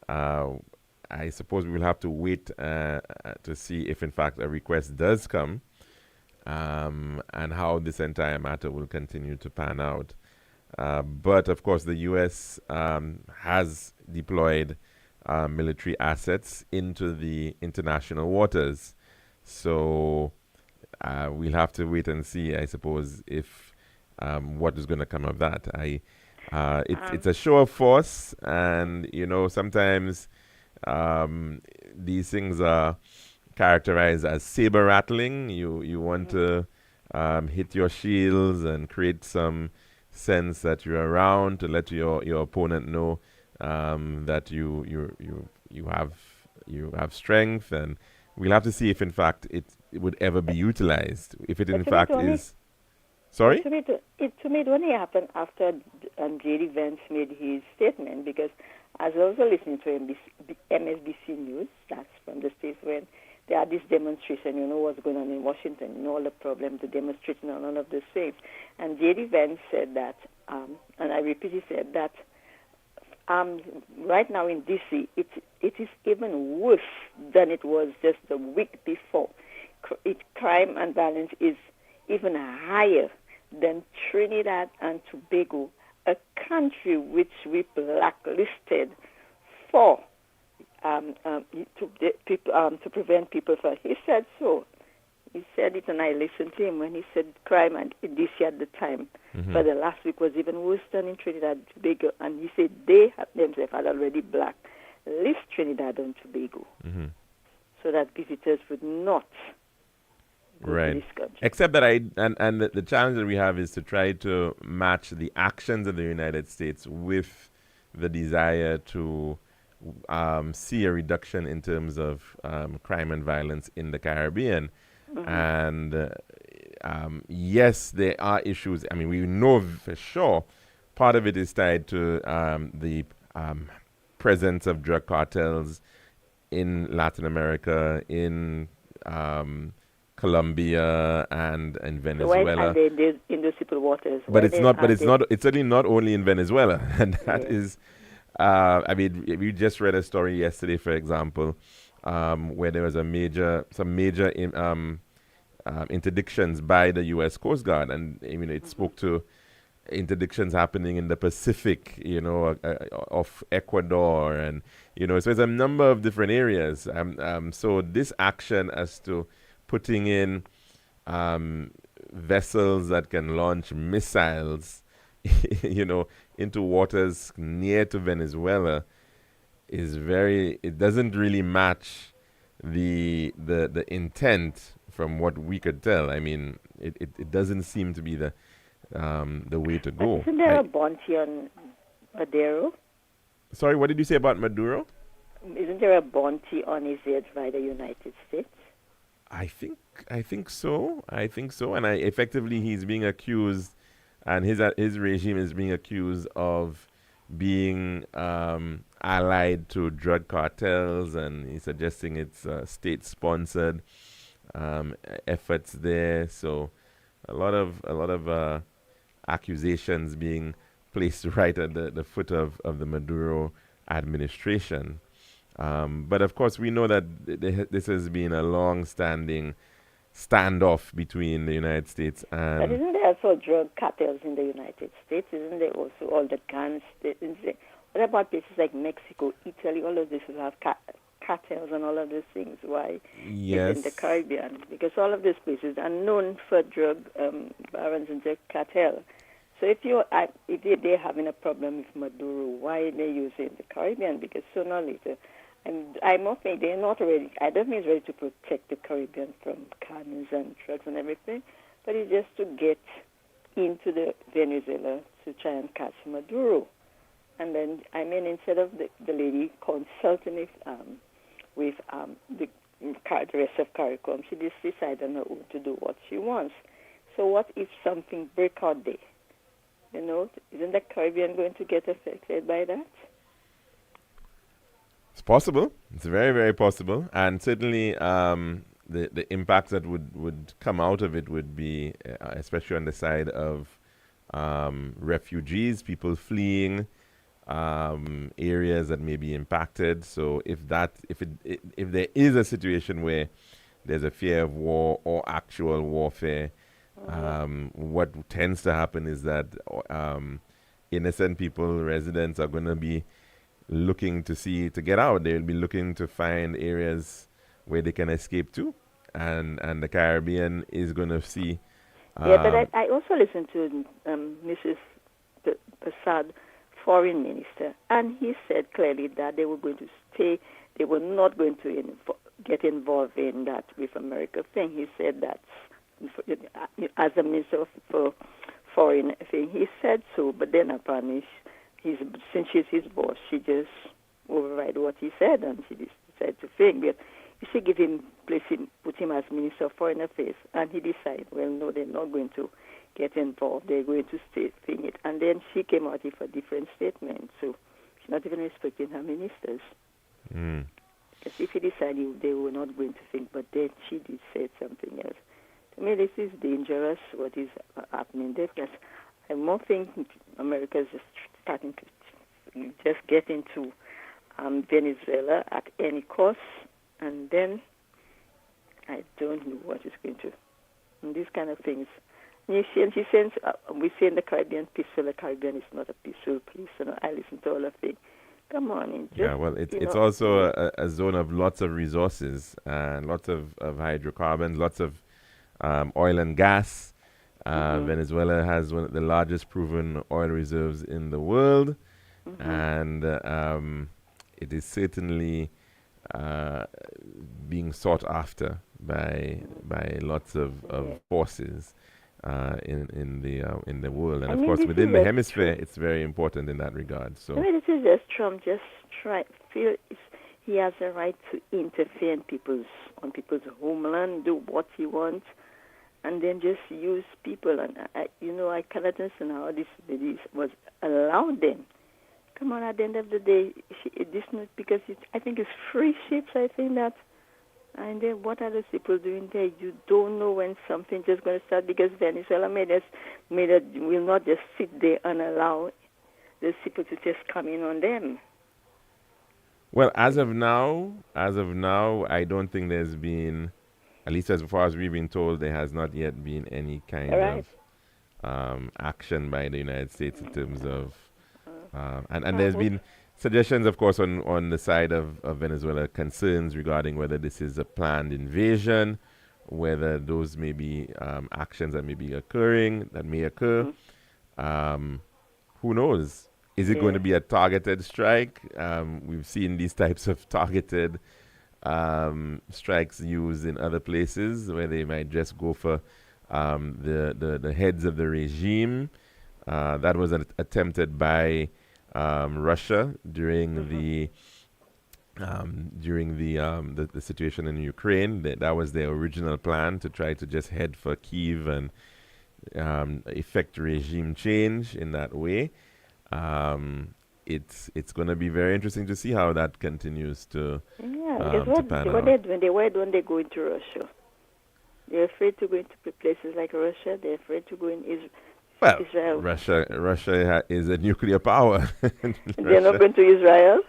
I suppose we will have to wait to see if, in fact, a request does come, and how this entire matter will continue to pan out. But, of course, the U.S. has deployed military assets into the international waters. So we'll have to wait and see, I suppose, if what is going to come of that. It's a show of force, and, sometimes these things are characterized as saber rattling. You want to hit your shields and create some sense that you're around to let your opponent know that you have strength, and we'll have to see if in fact it would ever be utilized. If it in fact is. Sorry? To me, it only happened after J.D. Vance made his statement, because as I was also listening to MSBC News, that's from the States, when they had this demonstration, what's going on in Washington, all the problems, the demonstration and all of those things. And J.D. Vance said that, and I repeat, he said that right now in D.C., it is even worse than it was just the week before. Crime and violence is even higher than Trinidad and Tobago, a country which we blacklisted for to prevent people from. He said so. He said it, and I listened to him when he said crime in D.C. at the time. But the last week was even worse than in Trinidad and Tobago, and he said they themselves had already blacklisted Trinidad and Tobago, so that visitors would not. Right. Except that the challenge that we have is to try to match the actions of the United States with the desire to see a reduction in terms of crime and violence in the Caribbean. And yes, there are issues. I mean, we know for sure part of it is tied to the presence of drug cartels in Latin America, in Colombia and Venezuela. And in the super waters. But it's not. But it's not. It's certainly not only in Venezuela, and that is. I mean, we just read a story yesterday, for example, where there was some major interdictions by the U.S. Coast Guard, and it spoke to interdictions happening in the Pacific, of Ecuador, and so there's a number of different areas. So this action as to putting in vessels that can launch missiles, into waters near to Venezuela it doesn't really match the intent from what we could tell. I mean, it doesn't seem to be the way to go. Isn't there a bounty on Maduro? Sorry, what did you say about Maduro? Isn't there a bounty on his head by the United States? I think so. And effectively he's being accused, and his regime is being accused of being allied to drug cartels, and he's suggesting it's state-sponsored efforts there. So a lot of accusations being placed right at the foot of the Maduro administration. But of course, we know that this has been a long-standing standoff between the United States and. But isn't there also drug cartels in the United States? Isn't there also all the guns? What about places like Mexico, Italy? All of this will have cartels and all of those things. Why? Yes. It's in the Caribbean, because all of these places are known for drug barons and drug cartel. So if they're having a problem with Maduro, why are they using the Caribbean? Because sooner or later, and I'm not saying they're not ready. I don't think it's ready to protect the Caribbean from cannons and drugs and everything, but it's just to get into the Venezuela to try and catch Maduro. And then, I mean, instead of the lady consulting with the rest of CARICOM, she just decided on her own to do what she wants. So what if something break out there? You know, isn't the Caribbean going to get affected by that? It's possible. It's very, very possible. And certainly the impacts that would come out of it would be, especially on the side of refugees, people fleeing areas that may be impacted. So if there is a situation where there's a fear of war or actual warfare, what tends to happen is that innocent people, residents, are going to be looking to get out. They'll be looking to find areas where they can escape to, and the Caribbean is going to see. But I also listened to Mrs. Prasad, foreign minister, and he said clearly that they were going to stay. They were not going to get involved in that with America thing. He said that as a minister for foreign affairs, he said so. But then apparently, since she's his boss, she just override what he said, and she decided to think. But you should put him as minister of foreign affairs, and he decided, well, no, they're not going to get involved. They're going to stay thing it. And then she came out with a different statement. So she's not even respecting her ministers. Because if he decided they were not going to think, but then she did say something else. To me, this is dangerous, what is happening there, because I don't think America is just starting to just get into Venezuela at any cost, and then I don't know what is going to. And these kind of things. And she says, we say in the Caribbean, peaceful. The Caribbean is not a peaceful place. You know, I listen to all of it. Come on. It's also a zone of lots of resources, and lots of hydrocarbons, lots of oil and gas. Venezuela has one of the largest proven oil reserves in the world, and it is certainly being sought after by lots of forces in the world, and of course within the hemisphere, it's very important in that regard. So this is just Trump just feel he has a right to interfere on people's homeland, do what he wants, and then just use people. And I cannot understand how this was allowed then. Come on, at the end of the day, this not because I think it's free ships. I think that, and then what are those people doing there? You don't know when something just going to start, because Venezuela will not just sit there and allow those people to just come in on them. Well, as of now, I don't think there's been, at least as far as we've been told, there has not yet been any kind of action by the United States in terms of, and there's been suggestions, of course, on the side of Venezuela, concerns regarding whether this is a planned invasion, whether those may be actions that may be occurring, that may occur. Who knows? Is it going to be a targeted strike? We've seen these types of targeted strikes used in other places where they might just go for the heads of the regime. That was attempted by Russia during the situation in Ukraine. That was their original plan, to try to just head for Kyiv and effect regime change in that way. It's going to be very interesting to see how that continues to because to pan out. Why don't they go into Russia? They're afraid to go into places like Russia. They're afraid to go in Israel. Russia is a nuclear power. They're not going to Israel?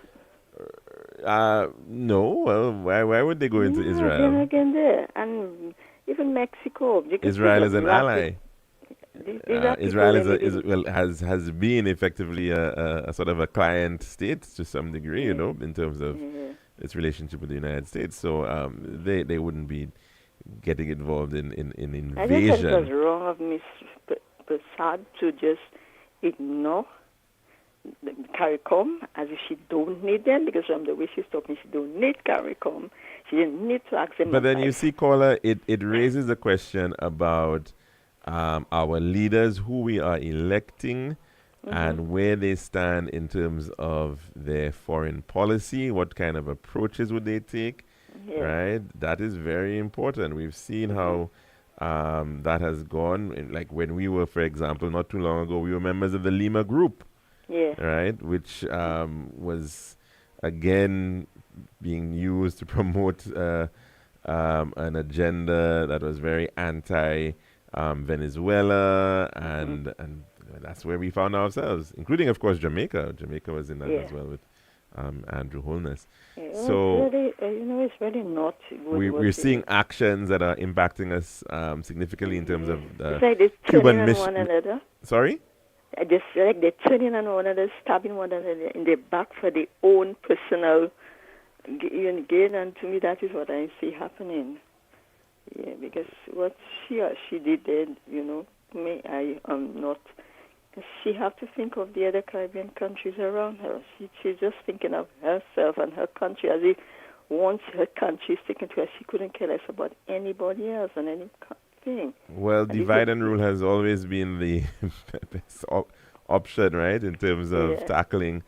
No. Well, why would they go into Israel? They're not going there. And even Mexico. Israel is an ally. Israel has been effectively a sort of a client state to some degree, in terms of its relationship with the United States. So they wouldn't be getting involved in invasion. I think it was wrong of Ms. Prasad to just ignore CARICOM as if she don't need them, because from the way she's talking, she don't need CARICOM. She didn't need to ask them. But then you see, caller, it raises a question about our leaders, who we are electing, and where they stand in terms of their foreign policy. What kind of approaches would they take? Right? That is very important. We've seen how that has gone. Like when we were, for example, not too long ago, we were members of the Lima Group. Right, which was again being used to promote an agenda that was very anti-Venezuela, and that's where we found ourselves, including, of course, Jamaica. Jamaica was in that as well with Andrew Holness. So it's really not good. We're seeing actions that are impacting us significantly in terms of it's like they're Cuban mission. One another. Sorry. Just like they're turning on one another, stabbing one another in the back for their own personal gain, and to me that is what I see happening. Yeah, because what she did then, I am not. She have to think of the other Caribbean countries around her. She's just thinking of herself and her country, as if once her country is taken to her, she couldn't care less about anybody else and anything. Well, divide and rule has always been the best option, right, in terms of tackling,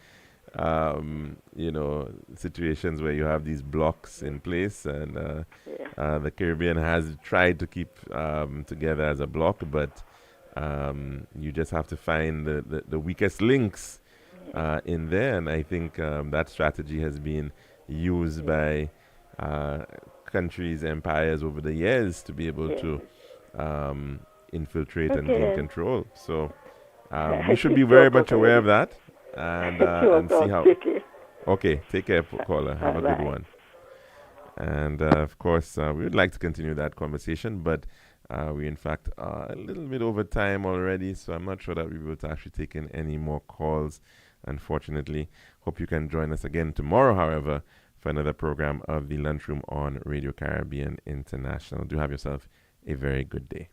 situations where you have these blocks in place, and the Caribbean has tried to keep together as a block, but you just have to find the weakest links in there, and I think that strategy has been used by countries, empires over the years to be able to infiltrate and gain control. So we should be very much aware of that and see how. Okay, take care, caller. Have a good one. And of course, we would like to continue that conversation, but we in fact are a little bit over time already, so I'm not sure that we'll be able to actually take in any more calls, unfortunately. Hope you can join us again tomorrow, however, for another program of the Lunchroom on Radio Caribbean International. Do have yourself a very good day.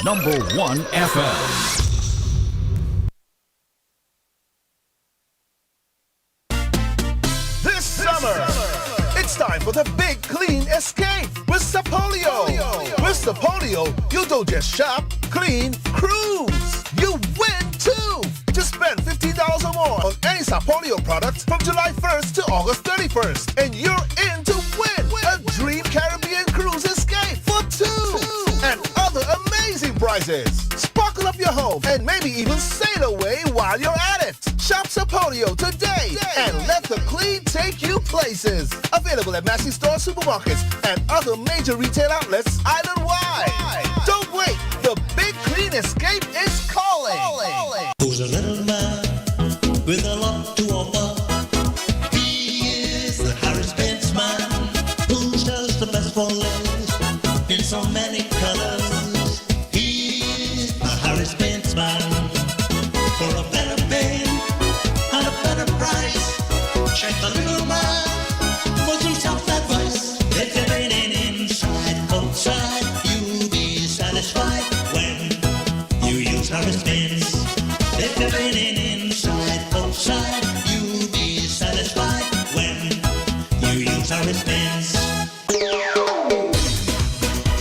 Number one FM. This summer, it's time for the big clean escape with Sapolio. With Sapolio, you don't just shop, clean, cruise. You win too. Just spend $15 or more on any Sapolio product from July 1st to August 31st, and you're in to win a Dream Caribbean Cruise escape for two. And other amazing prizes. Sparkle up your home and maybe even sail away while you're at it. Shop Sapolio today and let the clean take you places. Available at Massey Store supermarkets and other major retail outlets island-wide. Don't wait. The big clean escape is calling. Who's a little man with a lot to offer? He is the Harris Benz man who does the best for less in so many colors. He is the Harris Benz man for a better pay and a better price. Check the little man for some self-advice. If you're raining inside, outside, you'll be satisfied when you use Harris Benz. If you're raining inside, outside, you'll be satisfied when you use Harris Benz.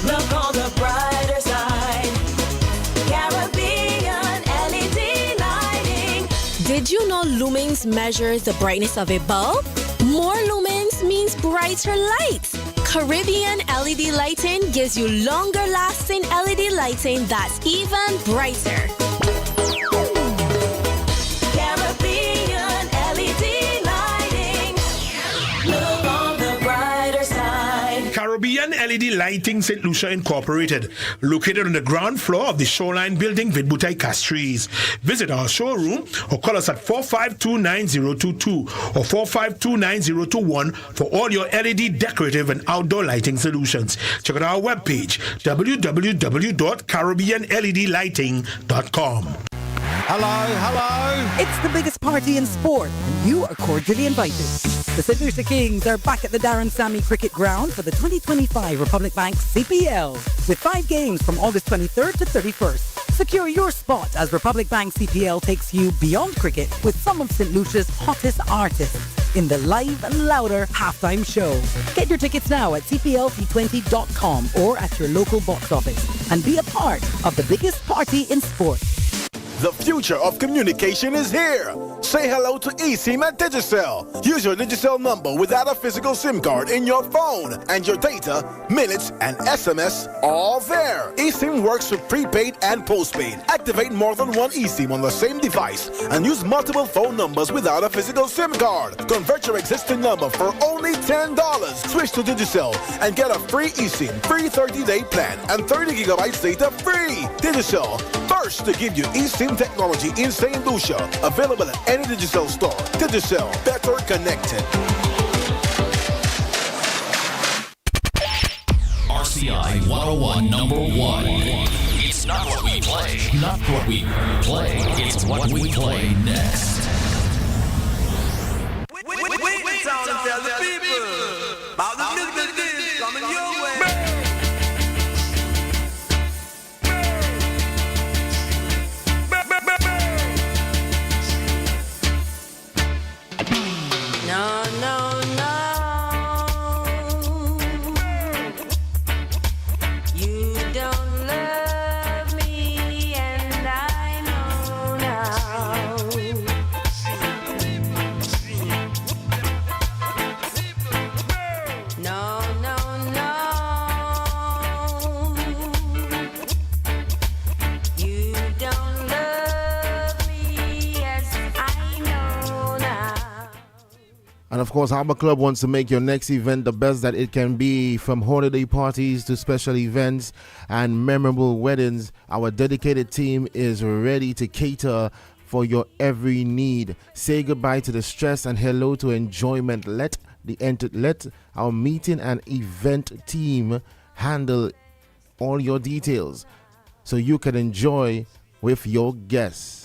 Look on the brighter side. Caribbean LED lighting. Did you know lumens measures the brightness of a bulb? More lumens means brighter lights. Caribbean LED lighting gives you longer lasting LED lighting that's even brighter. Caribbean LED lighting. Look on the brighter side. Caribbean LED Lighting St. Lucia Incorporated, located on the ground floor of the Shoreline Building, Vidbutai Castries. Visit our showroom or call us at 452-9022 or 452-9021 for all your LED decorative and outdoor lighting solutions. Check out our webpage, www.caribbeanledlighting.com. Hello. It's the biggest party in sport, and you are cordially invited. The St. Lucia Kings are back at the Darren Sammy Cricket Ground for the 2025 Republic Bank CPL, with 5 games from August 23rd to 31st. Secure your spot as Republic Bank CPL takes you beyond cricket with some of St. Lucia's hottest artists in the live and louder halftime show. Get your tickets now at cplp20.com or at your local box office and be a part of the biggest party in sport. The future of communication is here. Say hello to eSIM at Digicel. Use your Digicel number without a physical SIM card in your phone, and your data, minutes, and SMS all there. eSIM works with prepaid and postpaid. Activate more than one eSIM on the same device and use multiple phone numbers without a physical SIM card. Convert your existing number for only $10. Switch to Digicel and get a free eSIM, free 30-day plan, and 30 gigabytes data free. Digicel, first to give you eSIM technology in St. Lucia. Available at any Digicel store. Digicel, better connected. RCI 101 number 1. It's not what we play. Not what we play. It's what we play next. Wait down and tell the people about the music that's coming your way. No, no, no. You don't love me, and I know now. No, no, no. You don't love me as I know now. And of course, Harbor Club wants to make your next event the best that it can be. From holiday parties to special events and memorable weddings, our dedicated team is ready to cater for your every need. Say goodbye to the stress and hello to enjoyment. Let our meeting and event team handle all your details so you can enjoy with your guests.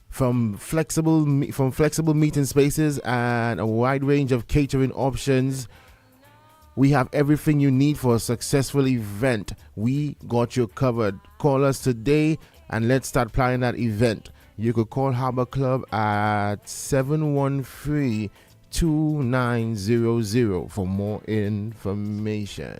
From flexible meeting spaces and a wide range of catering options, we have everything you need for a successful event. We got you covered. Call us today and let's start planning that event. You could call Harbor Club at 713-2900 for more information.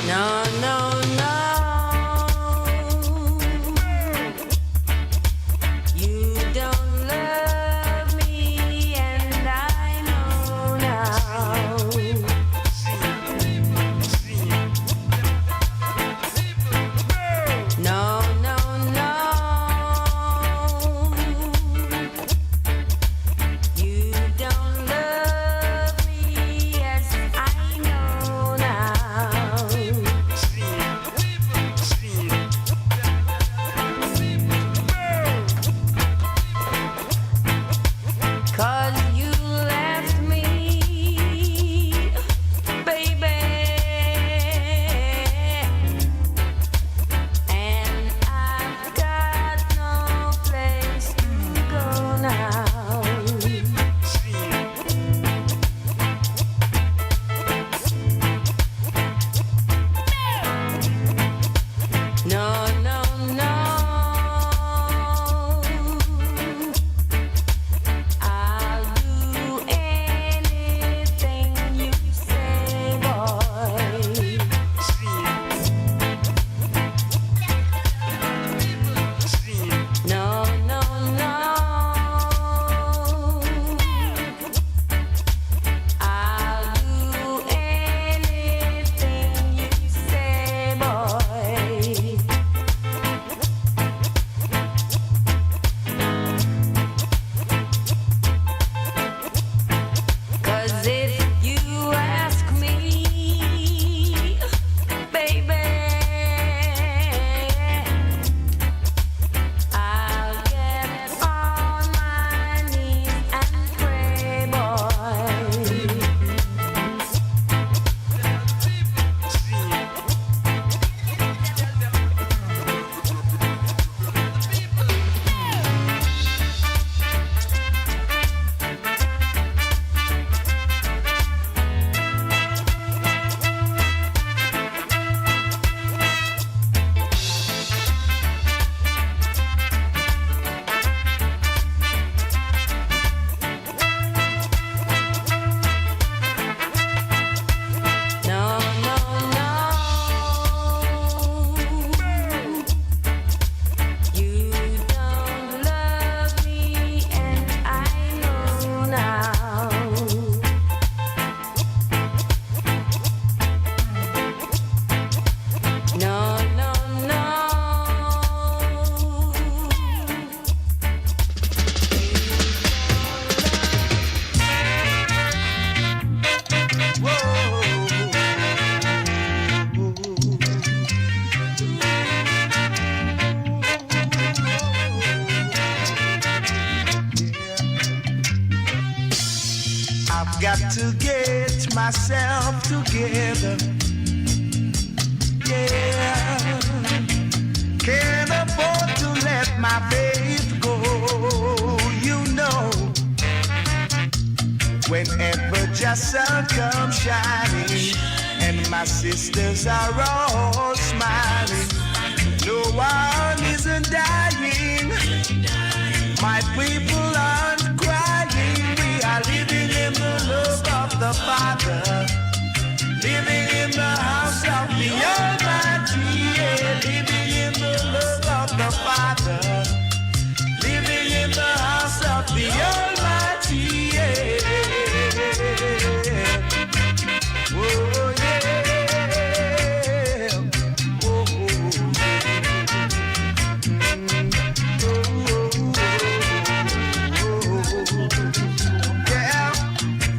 No, no, no. You don't love me, and I know now. I've got to get myself together. Yeah, can't afford to let my faith go. You know, whenever just sun comes shining and my sisters are all smiling, no one isn't dying. My people aren't crying. We are living in the love of the Father, living in the house of the Almighty, yeah. Living in the love of the Father, living in the house of the Almighty, yeah. Oh, yeah. Oh, yeah.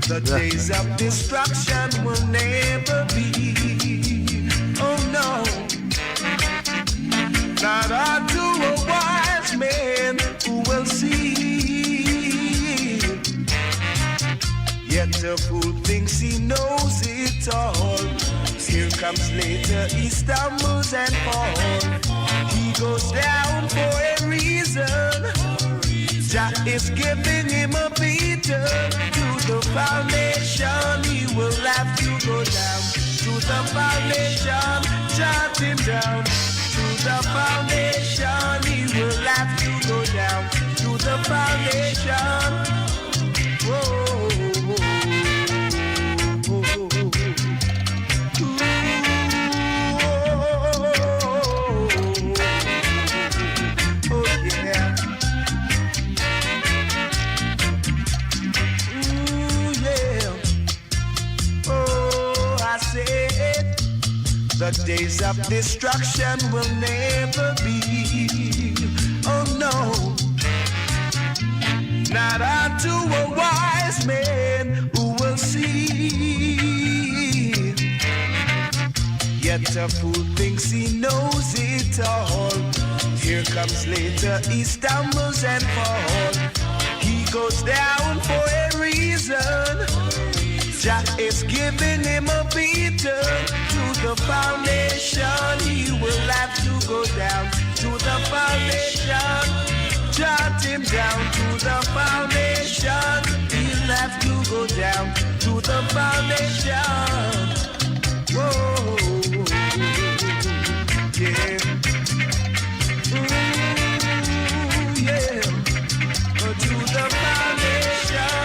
The days of destruction will never be. Oh no, not unto a wise man who will see. Yet the fool thinks he knows it all. Here comes later, he stumbles and falls. He goes down for a reason. Jah is giving him a beating. To the foundation, he will have to go down. To the foundation, shut him down. To the foundation, he will have to go down. To the foundation. Whoa. The days of destruction will never be. Oh no, not unto a wise man who will see. Yet a fool thinks he knows it all. Here comes later, he stumbles and falls. He goes down for a reason. Jah is giving him a beating. To the foundation, he will have to go down. To the foundation, jot him down. To the foundation, he'll have to go down. To the foundation. Whoa, yeah. Ooh, yeah. To the foundation.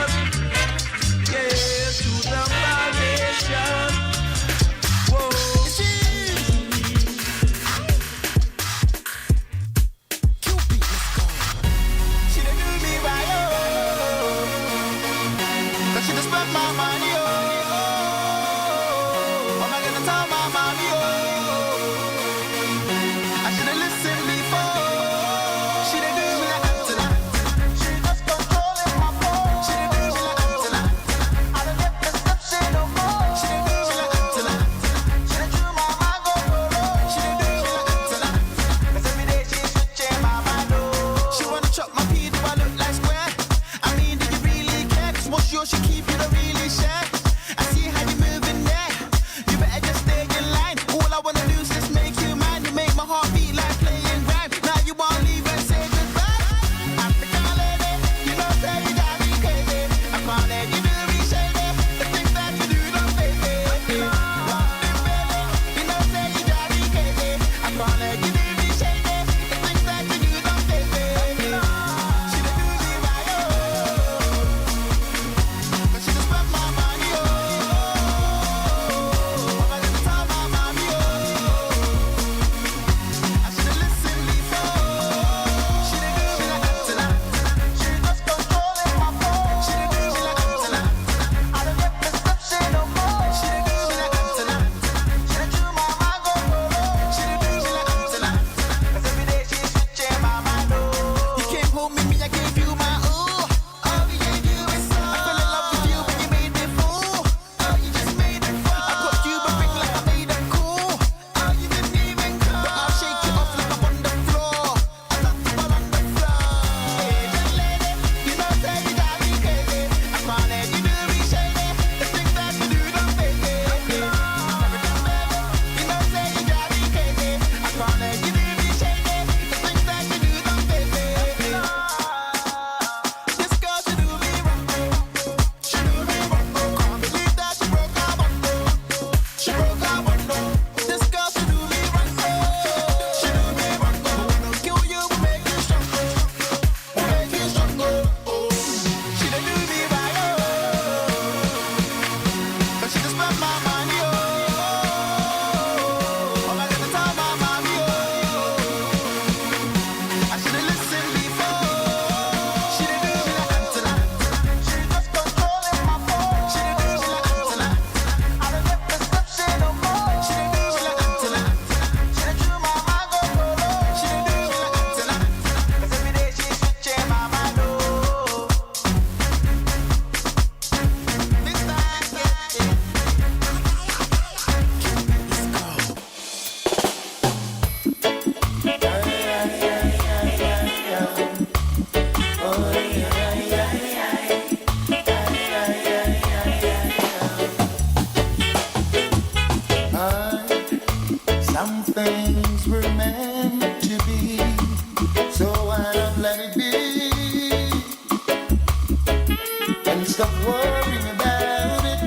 stop worrying about it.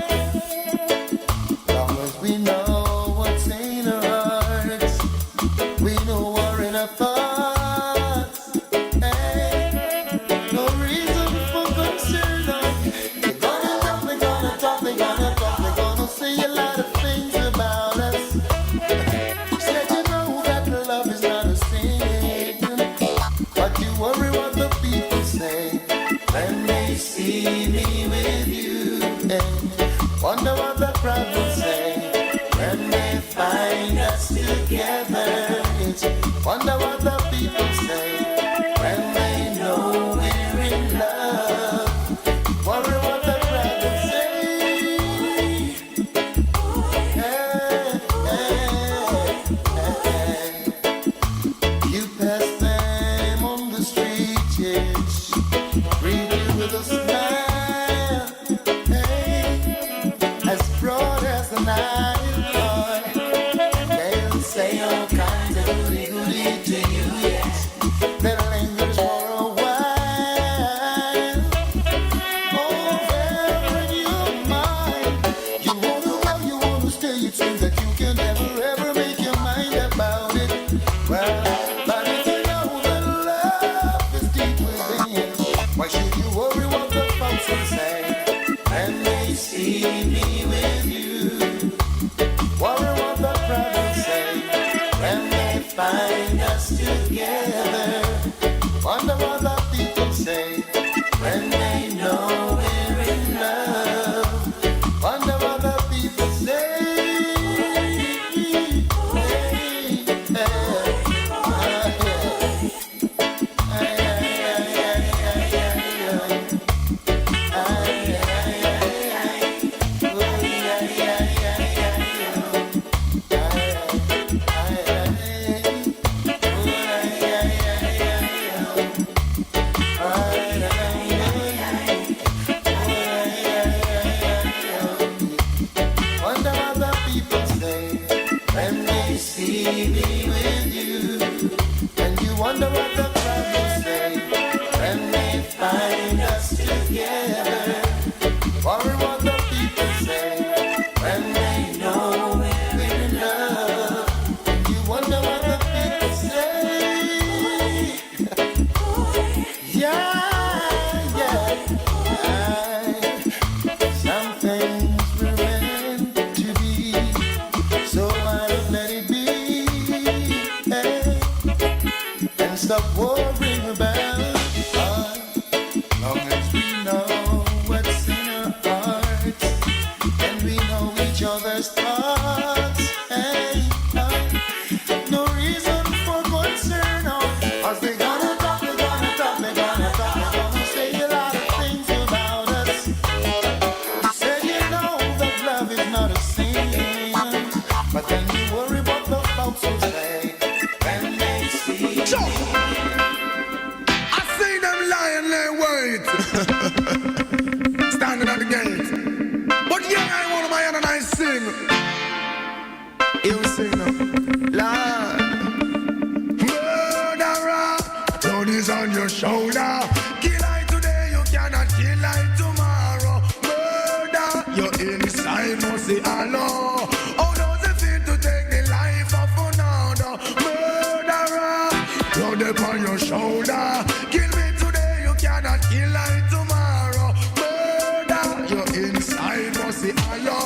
Long as we know what's in our hearts, we know we're in our thoughts. Hey, no reason for concern. They're gonna talk, they're gonna talk, they're gonna talk, they're gonna say a lot of things about us. Said you know that love is not a sin, but you worry what the people say when they see me with you. And wonder what the crowd will say when they find us together. It's wonder what the people say when they know we're in love. Wonder what the crowd will say. Hey, hey, hey. You pass them on the street, yes, greet you with a smile. Hey, as broad as the Nile, boy, they'll say all kinds of goody goody to you, yes. That lingers for a while. Oh, there in your mind, you wanna go, you wanna stay. It seems that you can never ever make your mind about it. Well, but if you know that love is deep within, why should you worry what the folks will say when they see me with you? Worry what the crowd will say when they find us together. Wonder what the people say when they know we're in love. Wonder what the people say. Wonder what the people say when they see me with you. And you wonder what the crowd will say when they find us together. Worry what the people say when they know we're in love. And you wonder what the people say. Yeah, yeah. Some things were meant to be, so why don't let it be? Hey, and stop worrying about it. Long as we know what's in our hearts, and we know each other's thoughts. Hey, no reason for concern. Cause they're gonna talk, they're gonna talk, they're gonna talk, they're gonna say a lot of things about us. Said you know that love is not a sin, but then you worry what the folks will say when they see you. I see them lying there wait, standing at the gate. But yeah, I want my hand and I sing. You sing now, Lord. Murderer, blood is on your shoulder. Kill I today, you cannot kill I tomorrow. Murder, your inside must say hello. How does it feel to take the life of another? Murderer, blood upon your shoulder. Kill me today, you cannot kill I tomorrow. Murder, your inside must say hello.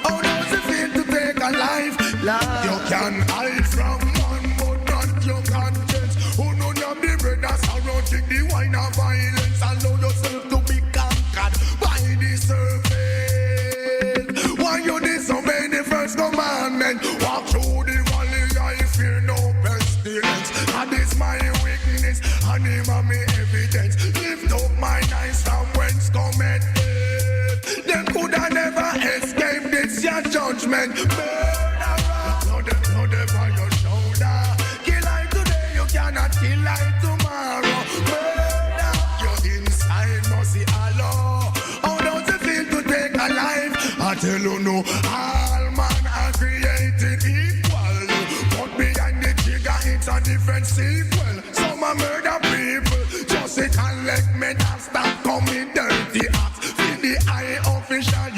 How does it feel to take a life? You can hide from one, but not your conscience. Who know you have the bread and sorrow, drink the wine of violence. Allow yourself to be conquered by the serpent. Why you disobey the first commandment? Walk through the valley, I fear no pestilence. And this my weakness, and him and me evidence. Lift up my eyes from whence cometh death. Them could have never escaped this your judgment. Blood upon your shoulder. Kill I today, you cannot kill I tomorrow. Murder, your inside must see hello. How does it feel to take a life? I tell you no, all man are created equal. But behind the trigger, it's a different sequel. Some a murder people, just to collect me, stop coming dirty acts. Feel the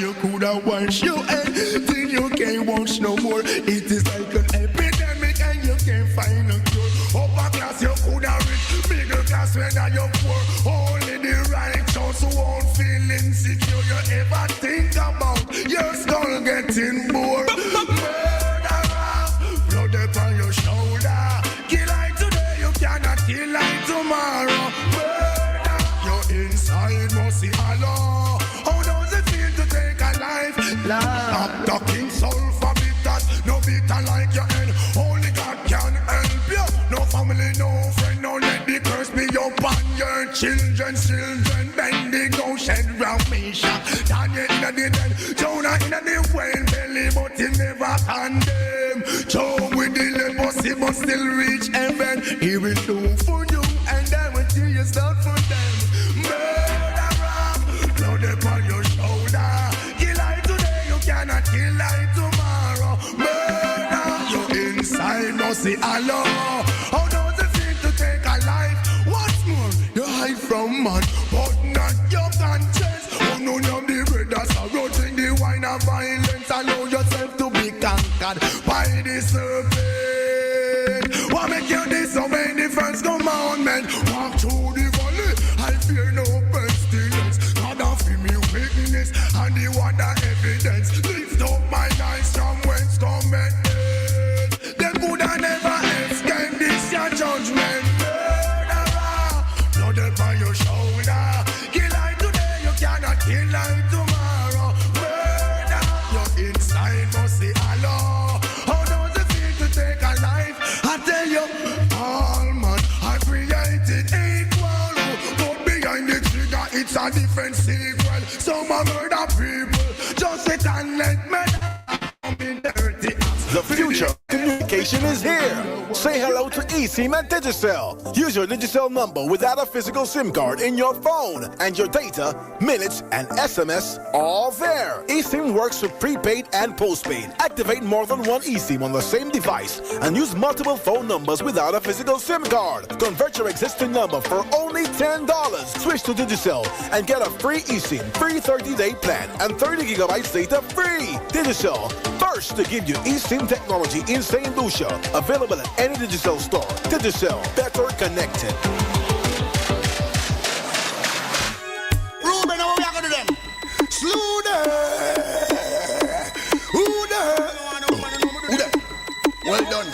you coulda wash your head till you can't wash no more. It is like an epidemic and you can't find a cure. Upper class you coulda rich, middle class whether you poor. Only the righteous who won't feel insecure. You ever think about your skull getting bored? Murderer, blood upon your shoulder. Kill like today, you cannot kill like tomorrow. Murder, your inside must see Allah. How does it feel to take a life? Stop talking sulfur bitters, no bitter like your head. Only God can help you. No family, no friend, no let the curse be upon your children. Bend the ghost and round me shot. Daniel in the dead, Jonah in the whale belly, but he never condemn. Job with the leprosy, but still reach heaven. He will do for you, and then will tear you down for them. Murderer, blood upon your shoulder. Kill like today, you cannot kill like tomorrow. Murder, your inside must see Allah. How does it feel to take a life? What's more, you hide from man, but not your conscience. Oh no, no, the brothers are rotting the wine of violence. Allow yourself to be conquered by the serpent. What make you disobey the first commandment? Walk through the valley, I fear no pestilence. God offer me weakness and the water evidence. Lift up my eyes from whence cometh help. Them could have never escape this your judgment. Murderer, blood upon your shoulder. Kill like today, you cannot kill like tomorrow. Murder, your inside must see Allah. How does it feel to take a life? I tell you, all man are created equal, but behind the trigger it's a different sequel. Some are murder people, just sit and let me come in dirty. The future of communication is here. Say hello to eSIM at Digicel. Use your Digicel number without a physical SIM card in your phone, and your data, minutes, and SMS all there. eSIM works with prepaid and postpaid. Activate more than one eSIM on the same device and use multiple phone numbers without a physical SIM card. Convert your existing number for only $10. Switch to Digicel and get a free eSIM, free 30-day plan, and 30 gigabytes data free. Digicel, first to give you eSIM technology in St. Lucia. Available at any Digicel store. Digicel, better connected. Ruben, how we are going to them? Slew them. Who them? Who them? Well done.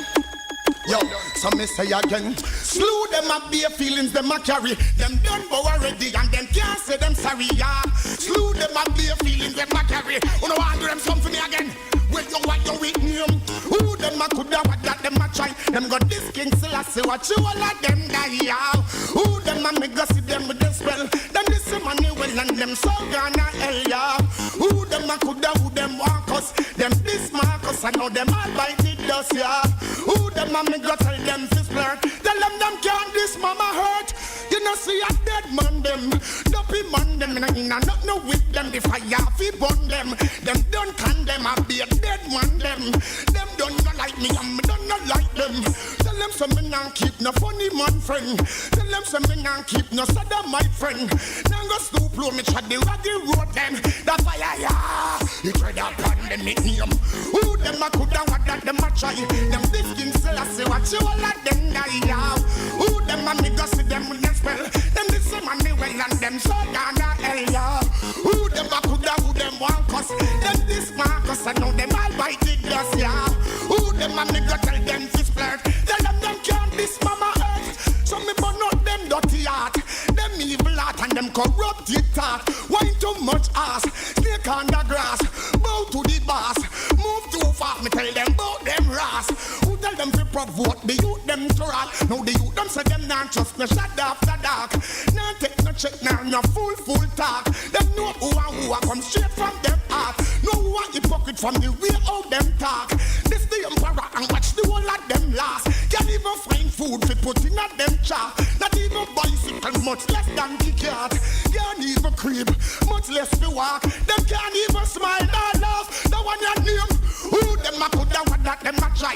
Yo, so me say again, slew them up bare feelings them a carry. Them done bow already and them can't say them sorry, yeah. Slew them up bare feelings them a carry. You know want do them something for me again? Well, you want your weak name. Who them a coulda what that them a try? Them got this king Selassie, watch you all of them die, yeah. Who them a me go see them with the spell? Them this Emmanuel and them so gonna hell, yeah. Who them a coulda, who them walk us? Them this Marcus, I know them all bite it dust, yeah. Who them a me go tell them fist flirt? Tell them can't this mama hurt. You know see a dead man them, dopey man them, and not no with them. The fire fi burn them. Them don't condemn a be a dead man them. Them don't not like me and me don't not like them. Tell them some me not keep no funny man friend. Tell them some me not keep no sada my friend. Now go stoop low me try the raggy road them. The fire yeah, you try to pandemic name. Who them a coulda what that them a try? Them this king Selassie watch you all of them die yeah. Who them a me go see them with them spell? Them this Emmanuel and them so gonna hell yeah. Who them a coulda who them want cuss? Them this Marcus I know them all bite it dust yeah. Who them a me go tell them fist flirt? Tell them can't this mama earth. So me burn out them dirty heart, them evil heart and them corrupted thought. Wine too much ass, snake on the grass. Bow to the boss, move too fast. Me tell them bout them ras. Who tell them to provoke the youth them to rat? Now the youth them say them not trust me shut after dark. Now take no check now no full talk. Them know who a come straight from them heart. Know who a hypocrite from the way how them talk. This the emperor and watch the whole of them last. Can't even find food to put in at them chart. Not even bicycle, much less than the cat. Can't even creep, much less to walk. Them can't even smile or laugh. The one you name, who them a coulda what that them a try?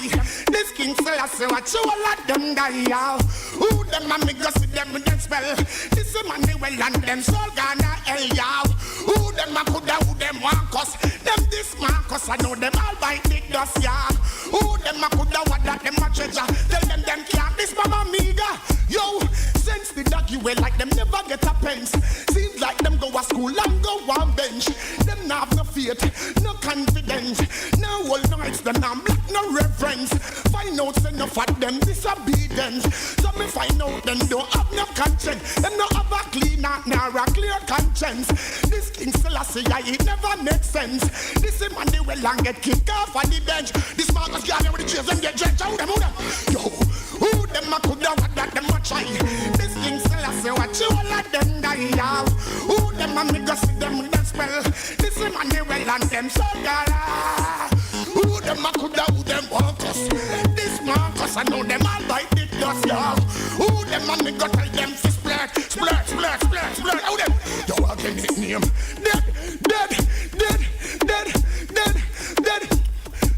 This king Selassie watch you all of them die yeah. Who them a me go see them with them spell? This Emmanuel and them soul gonna hell yeah. Who them a coulda who them want? Marcus. Them this Marcus, I know them all bite big dust, yeah. Who them a coulda what that them a treasure? Tell them can't this mama amiga. Yo, since the dog you way like them never get a pence. Seems like them go to school and go on bench. Them not have no faith, no confidence. No whole nights, them not black, no reverence. Find out enough of them disobedience. So me find out them don't have no conscience. Them not have a clean heart, nor a clear conscience. This King Selassie, it never makes sense. This man they well and get kicked off on the bench. This Marcus guy with the chairs and get drenched out them. Yo, who them a coulda what that them a try? This King Selassie, what you all of them die out? Who them a make us see them with that spell? This man they well and them so gala. Who them a coulda, who them want us? This Marcus, I know them all bite the dust, y'all. Who them a make us tell them to splat. Who them? Yo, I can nickname. Dead.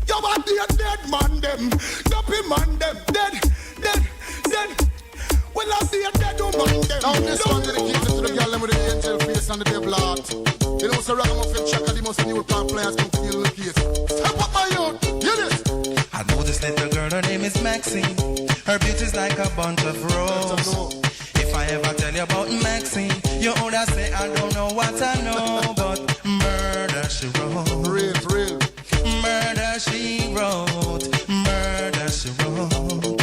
Yo, I be a dead man them. Dumpy man them. Dead. Well, I be a dead woman them. Now this one dedicated to the girl with the angel face and the devil heart. You know, so ragamuffin checker, the most new plant players can feel the case. Step up my youth, hear this. I know this little girl, her name is Maxine. Her beauty's like a bunch of roses. If I ever tell you about Maxine, you would say I don't know what I know, but murder she wrote. Real. Murder she wrote. Murder she wrote.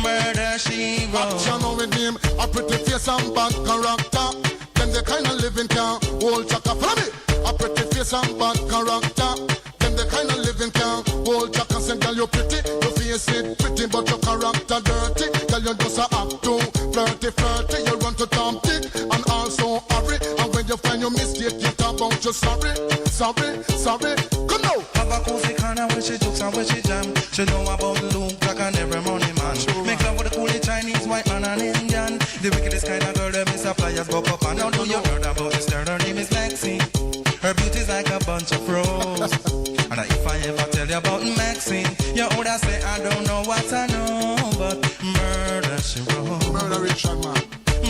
Murder she wrote. Action with him, a pretty face and bad character. Them the kind of living can hold chaka. Follow me. A pretty face and bad character. Them the kind of living can hold chaka. Say girl you pretty, your face it pretty, but your character dirty. Girl you just a act too flirty. You run to Tom Dick and also hurry. And when you find your mistake, you talk about you sorry. Come now. Have a cozy corner where she jokes and where she jam. She know about Luke like an every money man. Make love with a coolie Chinese, white man and Indian. The wickedest kind of girl them is a flyers go up and now do you heard about this girl? Her name is Maxine. Her beauty's like a bunch of roses. And if I ever tell you about Maxine, you would say I don't know what I know, but murder she wrote. Murder Richard man.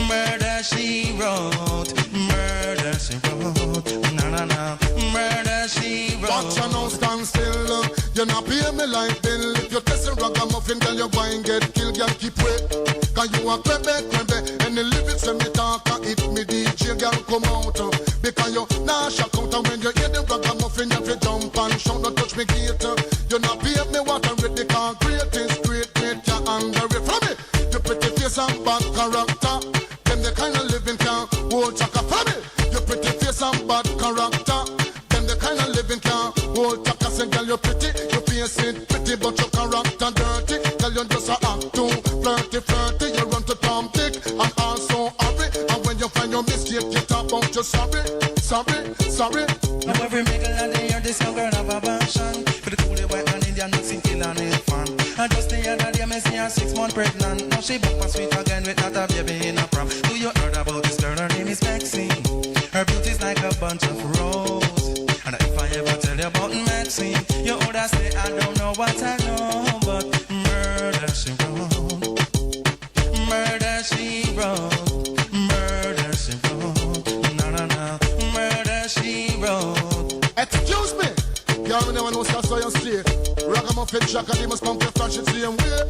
Murder she wrote. Murder she wrote. Na. Murder she wrote. Watch you now stand still. You not pay me like bill. If you test a ragamuffin, girl you go and get killed. Girl keep wait. Cause you a crebe. And the lyrics when me talk, it me DJ girl come out. Because you nah shock out. And when you hear the ragamuffin, you have to jump and shout. Don't touch me gate. You not pay me what I'm ready. Cause great is great. You under it from me. You pretty face and bad character. Them the kind of living can hold chaka from me. You pretty face and bad character. Them the kind of living can hold chaka. Say girl you pretty, you face it pretty, but your character dirty. Girl you just a act too flirty. You run to Tom Dick and also hurry. And when you find your mistake, you talk about you sorry. Now every middle of the year, this young girl have a passion for the coolie white and Indian mixing kill and it fun. And just the other day, me see her 6 months pregnant. Now she back and sweet again with not a baby in a prom. Do you heard about this girl? Her name is Maxine. Her beauty's like a bunch of roses. And if I ever tell you about Maxine, you would say I don't know what I know, but murder she wrote. Murder she wrote. Murder she wrote. Na. Murder she wrote. Excuse me. Y'all never know so you stay. Ragamuffin Jack and they must come to flash it same way.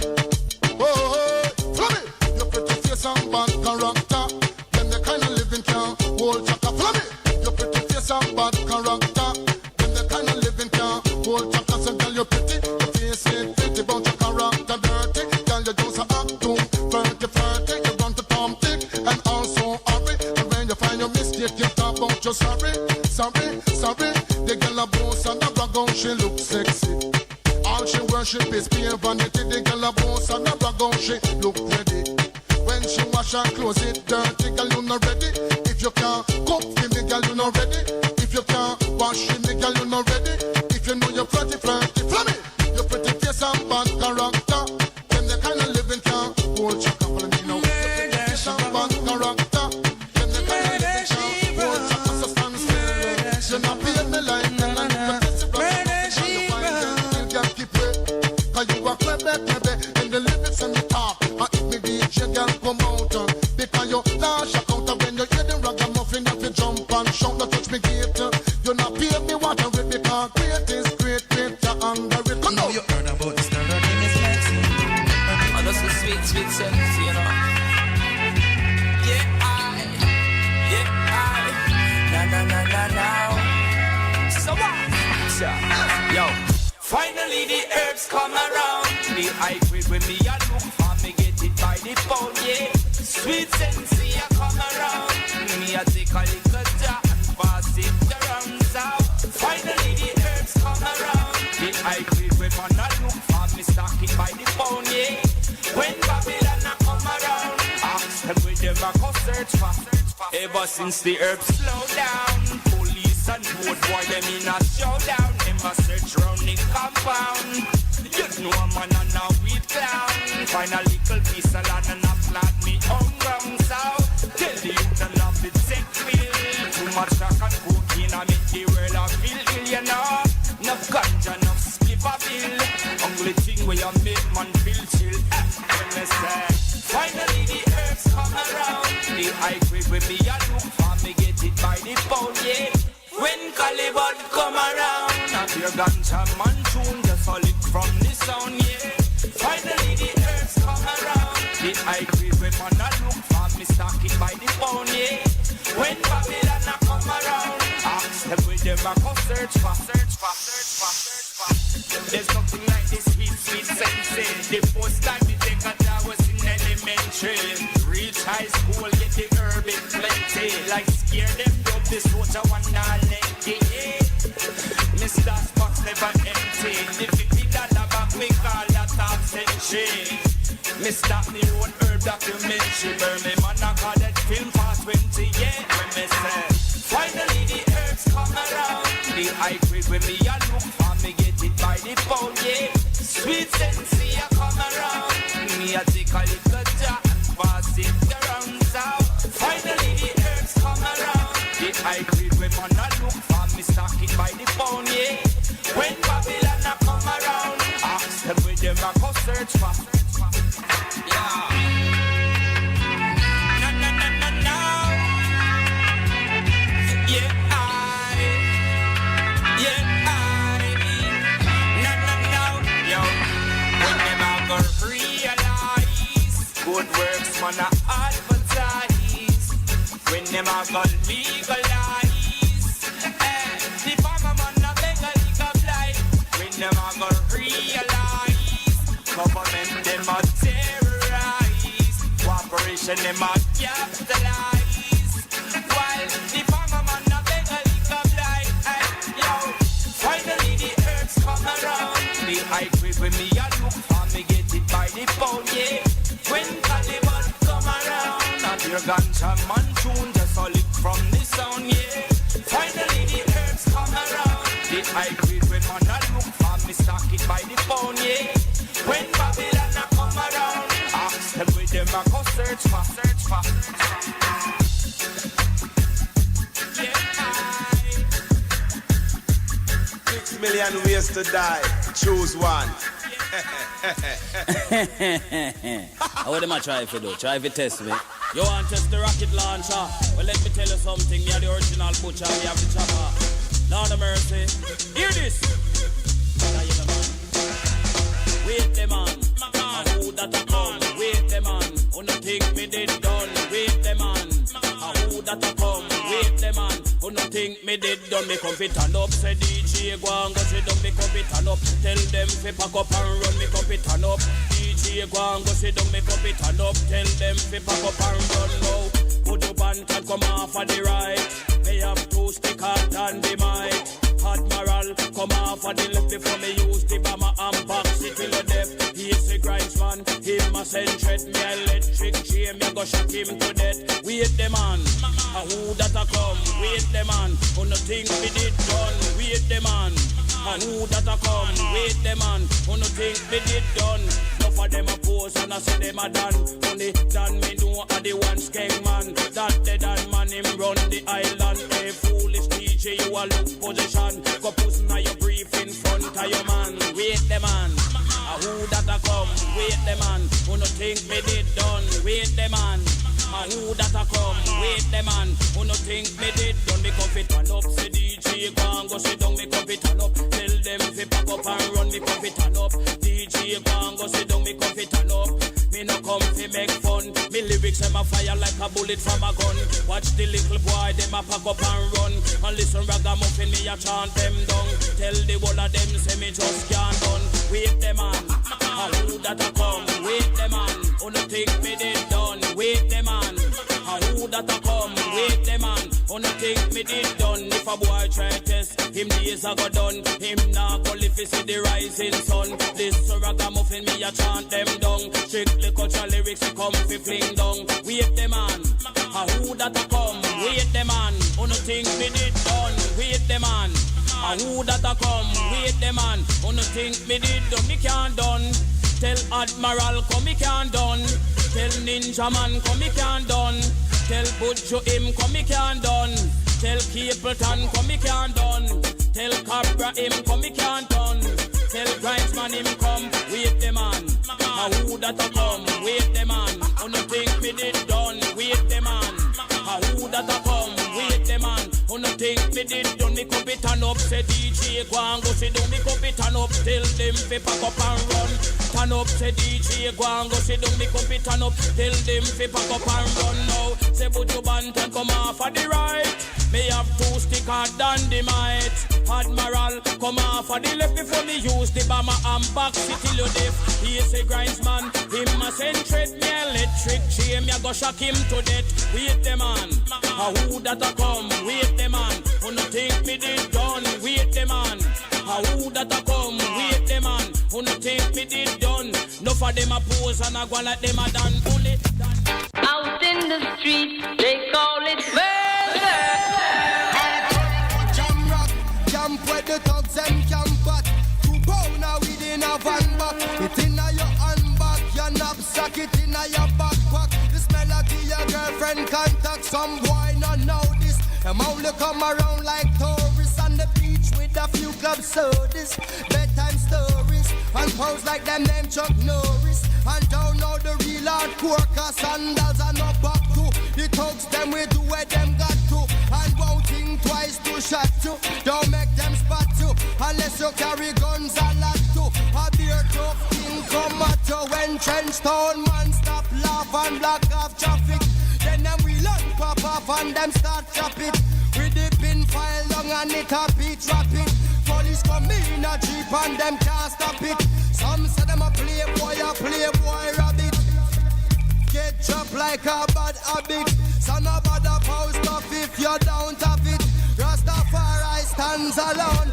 Oh, follow me. You pretty face and bad character. Then the kind of living can hold chaka. Follow me. You pretty face and bad character. Then the kind of living can hold chaka. So girl you pretty, you face it pretty, but your character dirty. Girl you just a act too flirty. You run to Tom Dick and also hurry. And when you find your mistake, you talk about you sorry. The girl a boss and a brag on she look sexy. All she worship is pure vanity. The girl a boss and a brag on she look ready. When she wash her clothes it dirty, girl you not ready. If you can't cook for me, girl you not ready. If you can't wash for me, girl you not ready. If you know you're flirty, from me. You pretty face and bad character. Then the kind of living can hold chaka. Follow me now. You pretty face and bad character. Then the kind of living can hold chaka. So stand still. You not pay me like in the lyrics and the talk. And if me DJ girl come out, because you lash out when you hear the ragamuffin, if you jump and shout, don't touch me gate. You not pay me what I'm with because great is great, you're under it. Come now on. You heard about the star, her name is Maxine. Oh, that's a sweet, sweet sense, you know. Yeah, now. So what? Yo, finally the herbs come around. The hybrid with me, I look for me, get it by the pound, yeah. Sweet sense, I come around. Me, I take a little jar and pass it around. So finally the herbs come around. The hybrid with me, I look for me, stock it by the pound, yeah. When Babylon a come around, ask them with them a go search for. Ever since the herbs slow down, police and road boy them in a showdown. Them a search round the compound. You know a man and a weed clown. Find a little piece of land and a plant me own ground. So tell the youth and love it take real. Too much crack and cocaine I make the world a feel ill, you know. Enough ganja, enough skip a bill. Only thing where you make man feel chill. When they say, finally the herbs come around. The high grade with me, I look for me, get it by the pound, yeah. When Calibut come around, not your ganja man tune, just a lick from the sound, yeah. Finally the herbs come around. The high grade with man, I look for me, stock it by the pound, yeah. When Babylon a come around, ask them with them a go search for. There's nothing like this sweet sensei. The first time we take a job was in elementary. Reach high school, get the herb in plenty. Like scare them up, this water one not lengthy. Mr. Spock's never empty. The $50 back we call that half century. Me stop me own herb documentary. Burn me man I call that film for 20, yeah. When me say, finally the herbs come around. The high grade with me I look for me, get it by the pound, yeah. Sweet sensei I come around. Me I take a little jar and pass it around. So finally the herbs come around. The high grade with man I look for me, stock it by the pound, yeah. When Babylon a come around, ask them with them a go search for. Yeah. No. Yeah, No. Yo, when them a go realize good works man a advertise. When them a go legalize, the farmer man a beg a legal blight. When them a go realize, government them a terrorize, cooperation them a capitalize. While the farmer man a beg a legal blight. Yo, finally the herbs come around. The high grade with me a look for me, get it by the pound, yeah. When Calibut come around, not your ganja man tune, just a lick from the sound, yeah. Finally the herbs come around. The high grade with man a look for me, stock it by the pound, yeah. When Babylon a come around, ask them with them a go search for. Yeah. 6 million ways to die, choose one. What am I trying to do? Try to test me. You want to test the rocket launcher? Well, let me tell you something. Me are the original butcher. We have the chopper. Lord of mercy. Hear this. Wait the man. Who that a come? Wait the man. Who no think me did done? Wait the man. Who that a come? Wait the man. Who no think me did done? Me come fit and up. Say DJ go and go sit down. Me come fit and up. Tell them fi pack up and run. Me come fit and up. DJ go and go sit down. Me come fit and up. Tell them fi pack up and run now. Put your band can come off on the right. They have two stick hard and the mic. Admiral come off on the left before me use the bomber and box it till the death. He's a grinds man, him a send threat. Me electric chain, me go shock him to death. Wait the man, who that a come? Wait the man, who no think me did done? Wait the man, who that a come? Wait the man, who no think me did done? Enough of them a pose and I say them a done. Only done me know a the one skeng man. That the done man him run the island. Hey foolish DJ, you a look position. Go puss now your brief in front of your man. Wait the man, who that a come? Wait the man, who no think me did done? Wait the man, who that a come? Wait the man, who no think me did done? Me come fit and up say DJ DJ go and go sit down, me cup it turn up. Tell them fi pack up and run, me cup it turn up. DJ go and go sit down, me cup it turn up. Me no come fi make fun. Me lyrics them a fire like a bullet from a gun. Watch the little boy them a pack up and run. And listen ragamuffin me a chant them down. Tell the whole of them say me just can't done. Wait them on, who that a come? Wait them on, who no think me did done? Wait them on, who that a come? Wait them on, who no think me did done? If a boy try test, him days a go done. Him nah go live to see the rising sun. This ragamuffin me a chant them down. Strictly culture lyrics we come fi fling down. Wait them on, who that a come? Wait them on, who no think me did done? Wait them on, who that a come? Wait them on, who no think me did done? Me can't done. Tell Admiral come me can't done. Tell Ninja Man come me can't done. Tell Budjo him come me can't done. Tell Capleton come me can't done. Tell Cabra him come me can't done. Tell Grindsman him come. Wait them on, who that a come? Wait them on, who no think me did done? Wait them on, who that a come? Wait them on, who no think me did done? Me cup it turn up, say DJ go and go sit down. Me cup it turn up, tell them fi pack up and run. Turn up, say DJ go and go sit down. Me cup it turn up, tell them fi pack up and run now. Say Buju Banton come off of the right. Me have 2 stick hard than the might. Admiral come off of the left before me use the bomber and back city low deaf. He is a grindsman, him a send tread me electric chain. Me a go shock him to death. Wait them on, who that a come? Wait them on, who no think me did done? Wait them on, who that a come? Wait them on, who no think me did done? No for them a pose and a go like them a done bully. Out in the street, they call it murder. Jam rock, camp where the thugs and camp at. 2 pound now within a van back. It in a your handbag, your knapsack, it in a your backpack. The smell of your girlfriend contact. Some boy not know this. Them only come around like tourists on the beach with a few club sodas, bedtime stories, and pose like them name Chuck Norris. And don't know the real hardcore, cause sandals are not back to. The thugs them we do where them got to. And won't think twice to shot you. Don't make them spot you, unless you carry guns a lot too. A beer tough king come at you. When trench town man stop laugh and block off traffic. Then them we learn pop off and them start chop it. With the pin file long and it a beat rapid. Police come in a jeep and them can't stop it. Some say them a playboy rabbit. Get chopped like a bad habit. So no bother post off if you don't have it. Rastafari stands alone.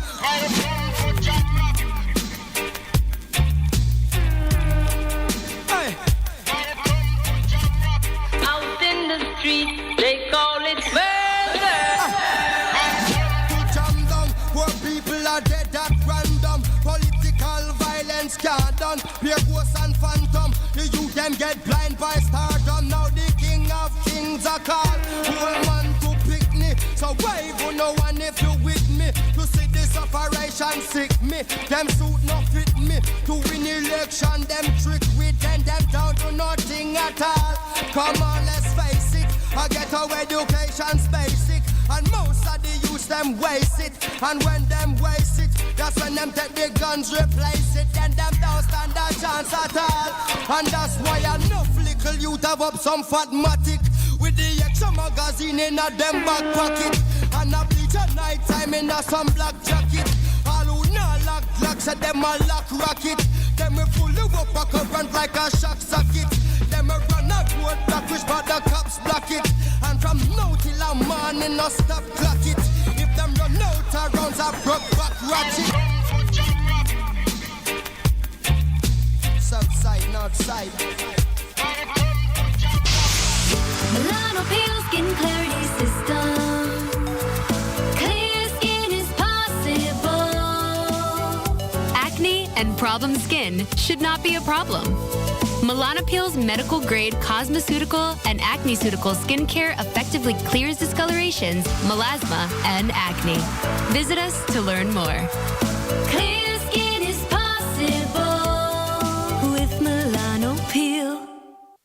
Hey. Out in the street, they call it murder. To jam down, where people are dead at random. Political violence can't done. Pure ghosts and phantom. The youth them get blind by stardom. Now the king of kings are called. Whole man to pick me. So wave on no one if you with me. To see this operation sick me. Them suit not fit me. To win election, them trick with them down to nothing at all. Come on, let's face it. I get our education's basic. And most of the youth them waste it. And when them waste it, that's when them take the guns replace it. Then them don't stand a chance at all. And that's why enough little youth have up some fatmatic. With the extra magazine in a them back pocket. And a bleach at night time in a some black jacket. All who not lock blocks at them a lock rocket. Them we fully up a current like a shock socket. Them a run a road block which but the cops block it. And from now till a morning no stop clock it. If them run out of rounds a broke back ratchet. South side, north side. Milano Pale Skin Clarity System. Clear skin is possible. Acne and problem skin should not be a problem. Melanopeel's medical-grade cosmeceutical and acne-ceutical skincare effectively clears discolorations, melasma, and acne. Visit us to learn more. Clear skin is possible with Milano Peel.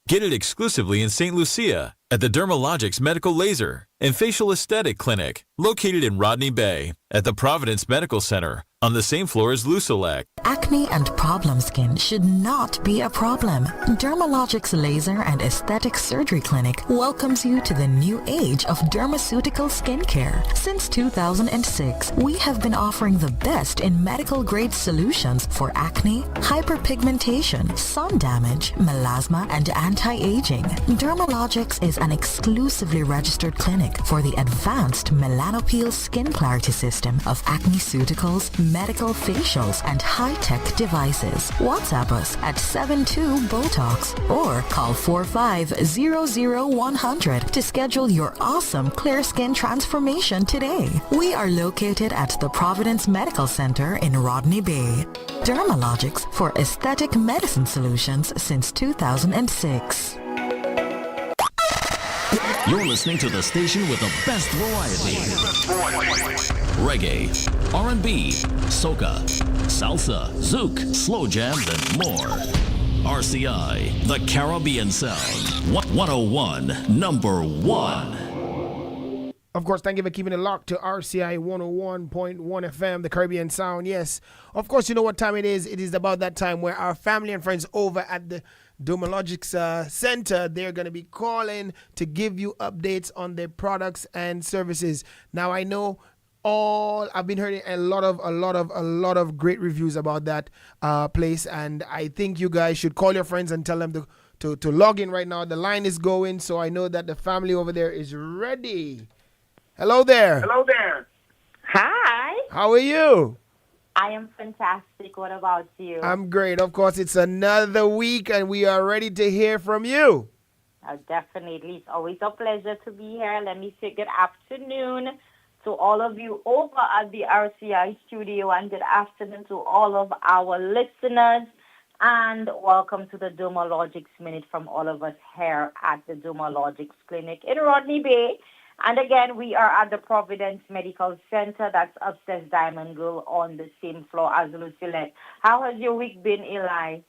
Get it exclusively in St. Lucia. at the Dermalogics Medical Laser and Facial Aesthetic Clinic, located in Rodney Bay, at the Providence Medical Center, on the same floor as Lusolec. Acne and problem skin should not be a problem. Dermalogics Laser and Aesthetic Surgery Clinic welcomes you to the new age of dermaceutical skincare. Since 2006, we have been offering the best in medical-grade solutions for acne, hyperpigmentation, sun damage, melasma, and anti-aging. Dermalogics is an exclusively registered clinic for the advanced Melanopeel skin clarity system of acneceuticals, medical facials, and high-tech devices. WhatsApp us at 72-BOTOX or call 45-00100 to schedule your awesome clear skin transformation today. We are located at the Providence Medical Center in Rodney Bay. Dermalogics for aesthetic medicine solutions since 2006. You're listening to the station with the best variety. Reggae, R&B, soca, salsa, zouk, slow jams, and more. RCI, the Caribbean Sound. 101, number one. Of course, thank you for keeping it locked to RCI 101.1 FM, the Caribbean Sound. Yes, of course, you know what time it is. It is about that time where our family and friends over at the Dermalogics Center, they're going to be calling to give you updates on their products and services. Now, I know I've been hearing a lot of great reviews about that place, and I think you guys should call your friends and tell them to log in right now. The line is going, so I know that the family over there is ready. Hello there. Hello there. Hi. How are you? I am fantastic. What about you? I'm great. Of course, it's another week, and we are ready to hear from you. Definitely. It's always a pleasure to be here. Let me say good afternoon to all of you over at the RCI studio, and good afternoon to all of our listeners. And welcome to the Dermalogics Minute from all of us here at the Dermalogics Clinic in Rodney Bay. And again, we are at the Providence Medical Center. That's upstairs Diamond Girl on the same floor as Lucille. How has your week been, Eli?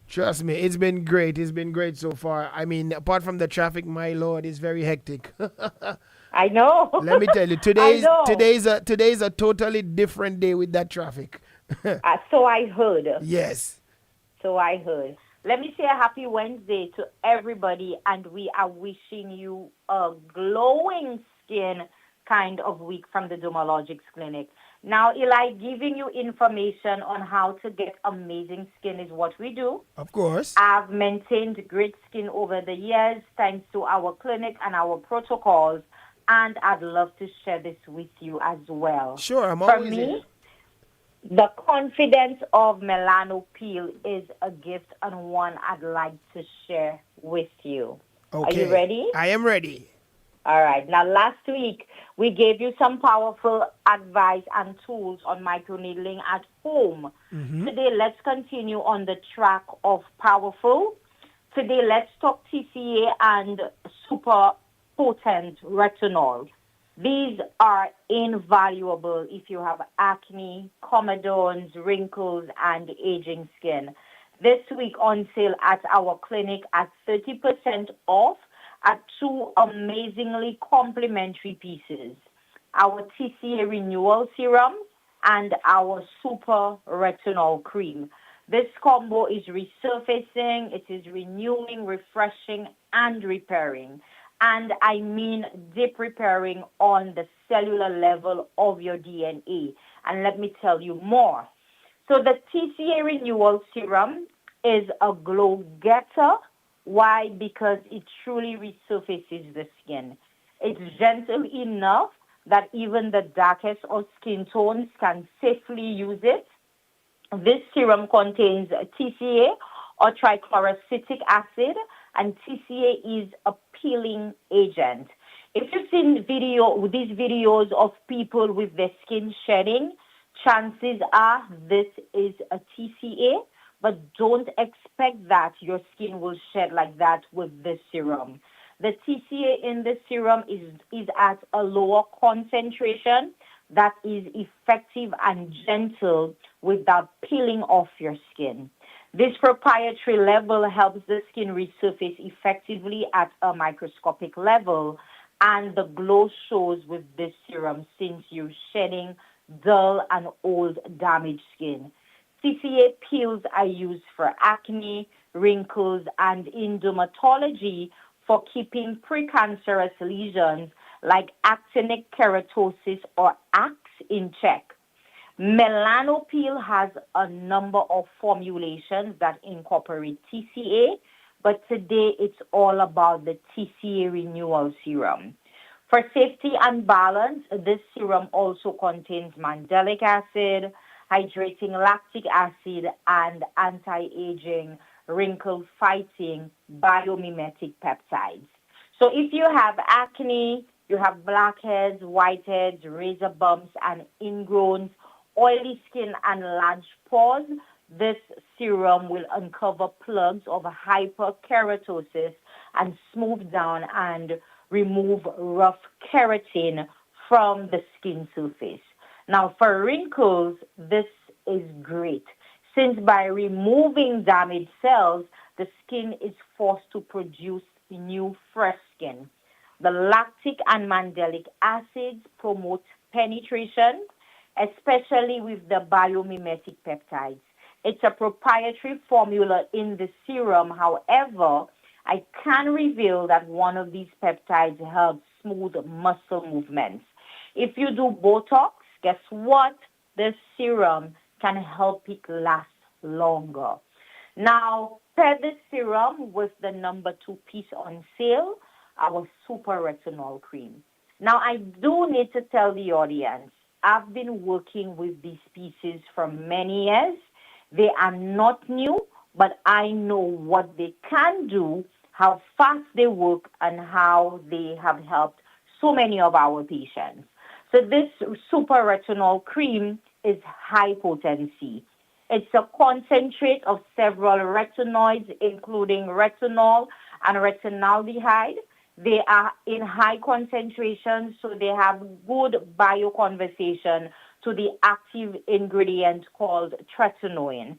Trust me, it's been great. It's been great so far. I mean, apart from the traffic, my lord, it's very hectic. I know. Let me tell you, today's a totally different day with that traffic. So I heard. Yes. So I heard. Let me say a happy Wednesday to everybody, and we are wishing you a glowing skin kind of week from the Dermalogics Clinic. Now, Eli, giving you information on how to get amazing skin is what we do. Of course. I've maintained great skin over the years thanks to our clinic and our protocols, and I'd love to share this with you as well. Sure, I'm always For me, here. The confidence of Melanopeel is a gift and one I'd like to share with you. Okay. Are you ready? I am ready. All right. Now, last week, we gave you some powerful advice and tools on microneedling at home. Mm-hmm. Today, let's continue on the track of powerful. Today, let's talk TCA and super potent retinol. These are invaluable if you have acne, comedones, wrinkles, and aging skin. This week on sale at our clinic at 30% off at two amazingly complimentary pieces. Our TCA Renewal Serum and our Super Retinol Cream. This combo is resurfacing, it is renewing, refreshing, and repairing. And I mean deep repairing on the cellular level of your DNA. And let me tell you more. So the TCA Renewal Serum is a glow getter. Why? Because it truly resurfaces the skin. It's gentle enough that even the darkest of skin tones can safely use it. This serum contains TCA or trichloroacetic acid, and TCA is a peeling agent. If you've seen these videos of people with their skin shedding, chances are this is a TCA, but don't expect that your skin will shed like that with this serum. The TCA in the serum is at a lower concentration that is effective and gentle without peeling off your skin. This proprietary level helps the skin resurface effectively at a microscopic level, and the glow shows with this serum since you're shedding dull and old damaged skin. TCA peels are used for acne, wrinkles, and in dermatology for keeping precancerous lesions like actinic keratosis or acne in check. Melanopeel has a number of formulations that incorporate TCA, but today it's all about the TCA renewal serum. For safety and balance, this serum also contains mandelic acid, hydrating lactic acid, and anti-aging, wrinkle-fighting biomimetic peptides. So if you have acne, you have blackheads, whiteheads, razor bumps, and ingrowns, oily skin, and large pores, this serum will uncover plugs of hyperkeratosis and smooth down and remove rough keratin from the skin surface. Now, for wrinkles, this is great, since by removing damaged cells, the skin is forced to produce new, fresh skin. The lactic and mandelic acids promote penetration, especially with the biomimetic peptides. It's a proprietary formula in the serum. However, I can reveal that one of these peptides helps smooth muscle movements. If you do Botox, guess what? This serum can help it last longer. Now, pair this serum with the number 2 piece on sale, our Super Retinol Cream. Now, I do need to tell the audience, I've been working with these pieces for many years. They are not new, but I know what they can do, how fast they work, and how they have helped so many of our patients. So this Super Retinol Cream is high potency. It's a concentrate of several retinoids, including retinol and retinaldehyde. They are in high concentration, so they have good bioconversation to the active ingredient called tretinoin.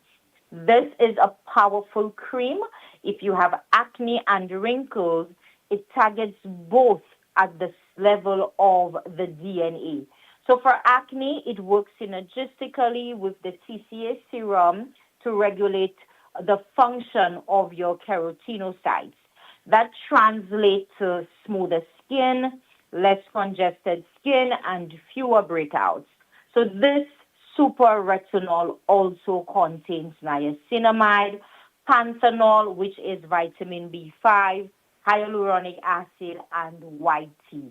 This is a powerful cream. If you have acne and wrinkles, it targets both at the level of the DNA. So for acne, it works synergistically with the TCA serum to regulate the function of your keratinocytes. That translates to smoother skin, less congested skin, and fewer breakouts. So this Super Retinol also contains niacinamide, panthenol, which is vitamin B5, hyaluronic acid, and white tea.